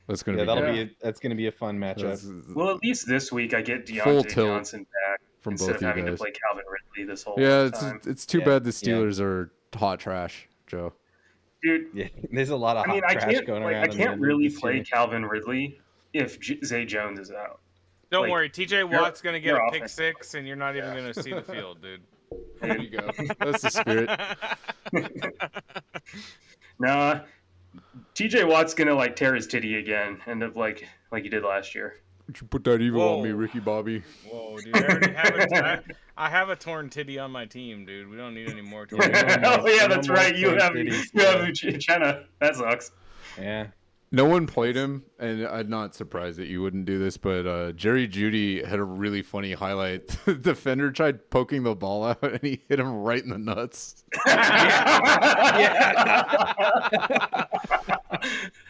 That's gonna Yeah, be that'll good. that's gonna be a fun matchup. That's Well, at least this week I get Full Deontay tilt Johnson back from instead both of you having to guys. play Calvin Ridley this whole Yeah, time. it's too Yeah, bad the yeah. Steelers are hot trash, Joe. Dude, Yeah, there's a lot of I mean, hot I trash can't going like, around. I in the can't league really this play year. Calvin Ridley if Zay Jones is out. Don't like, worry, TJ Watt's gonna get you're a pick offense. 6, and you're not even gonna see the field, dude. There you go. That's the spirit. Nah, TJ Watt's gonna like tear his titty again, end up like he did last year. Don't you put that evil on me, Whoa. Ricky Bobby. Whoa, dude! I already have I have a torn titty on my team, dude. We don't need any more torn. Yeah, titties. no more- Oh yeah, no that's more right. You torn have titties, you have yeah. Uchenna. That sucks. Yeah. No one played him, and I'm not surprised that you wouldn't do this, but Jerry Jeudy had a really funny highlight. The defender tried poking the ball out, and he hit him right in the nuts.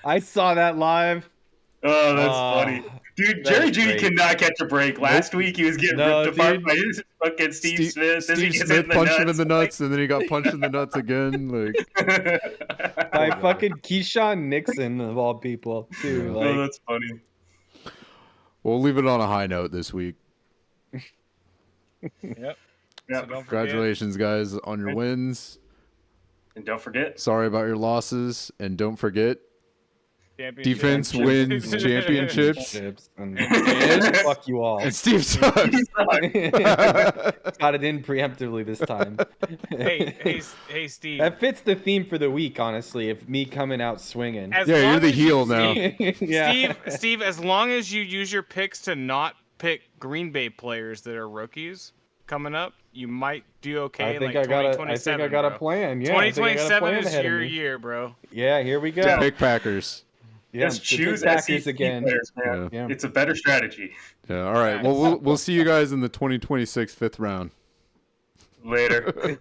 I saw that live. Oh, that's funny. Dude, Jerry Jeudy cannot catch a break. Last week he was getting ripped apart by his fucking Steve Smith. Steve Smith punched him in the nuts, and then he got punched in the nuts again. Like by fucking Keyshawn Nixon of all people, too. Like, oh, that's funny. We'll leave it on a high note this week. Yep. Yeah. So don't Congratulations, guys, on your wins. And don't forget. Sorry about your losses, and don't forget. Defense Championship. wins championships. And fuck you all. And Steve sucks. Got it in preemptively this time. Hey, Steve. That fits the theme for the week, honestly. If me coming out swinging. As Yeah, you're long the as heel now. Yeah. Steve, as long as you use your picks to not pick Green Bay players that are rookies coming up, you might do okay. I think like I think I got a plan. Yeah, 2027 is your year, bro. Yeah, here we go. Pick Packers. Yeah, Just choose Packers SEC again. players, man. Yeah. It's a better strategy. Yeah. All right. Well, we'll see you guys in the 2026 fifth round. Later.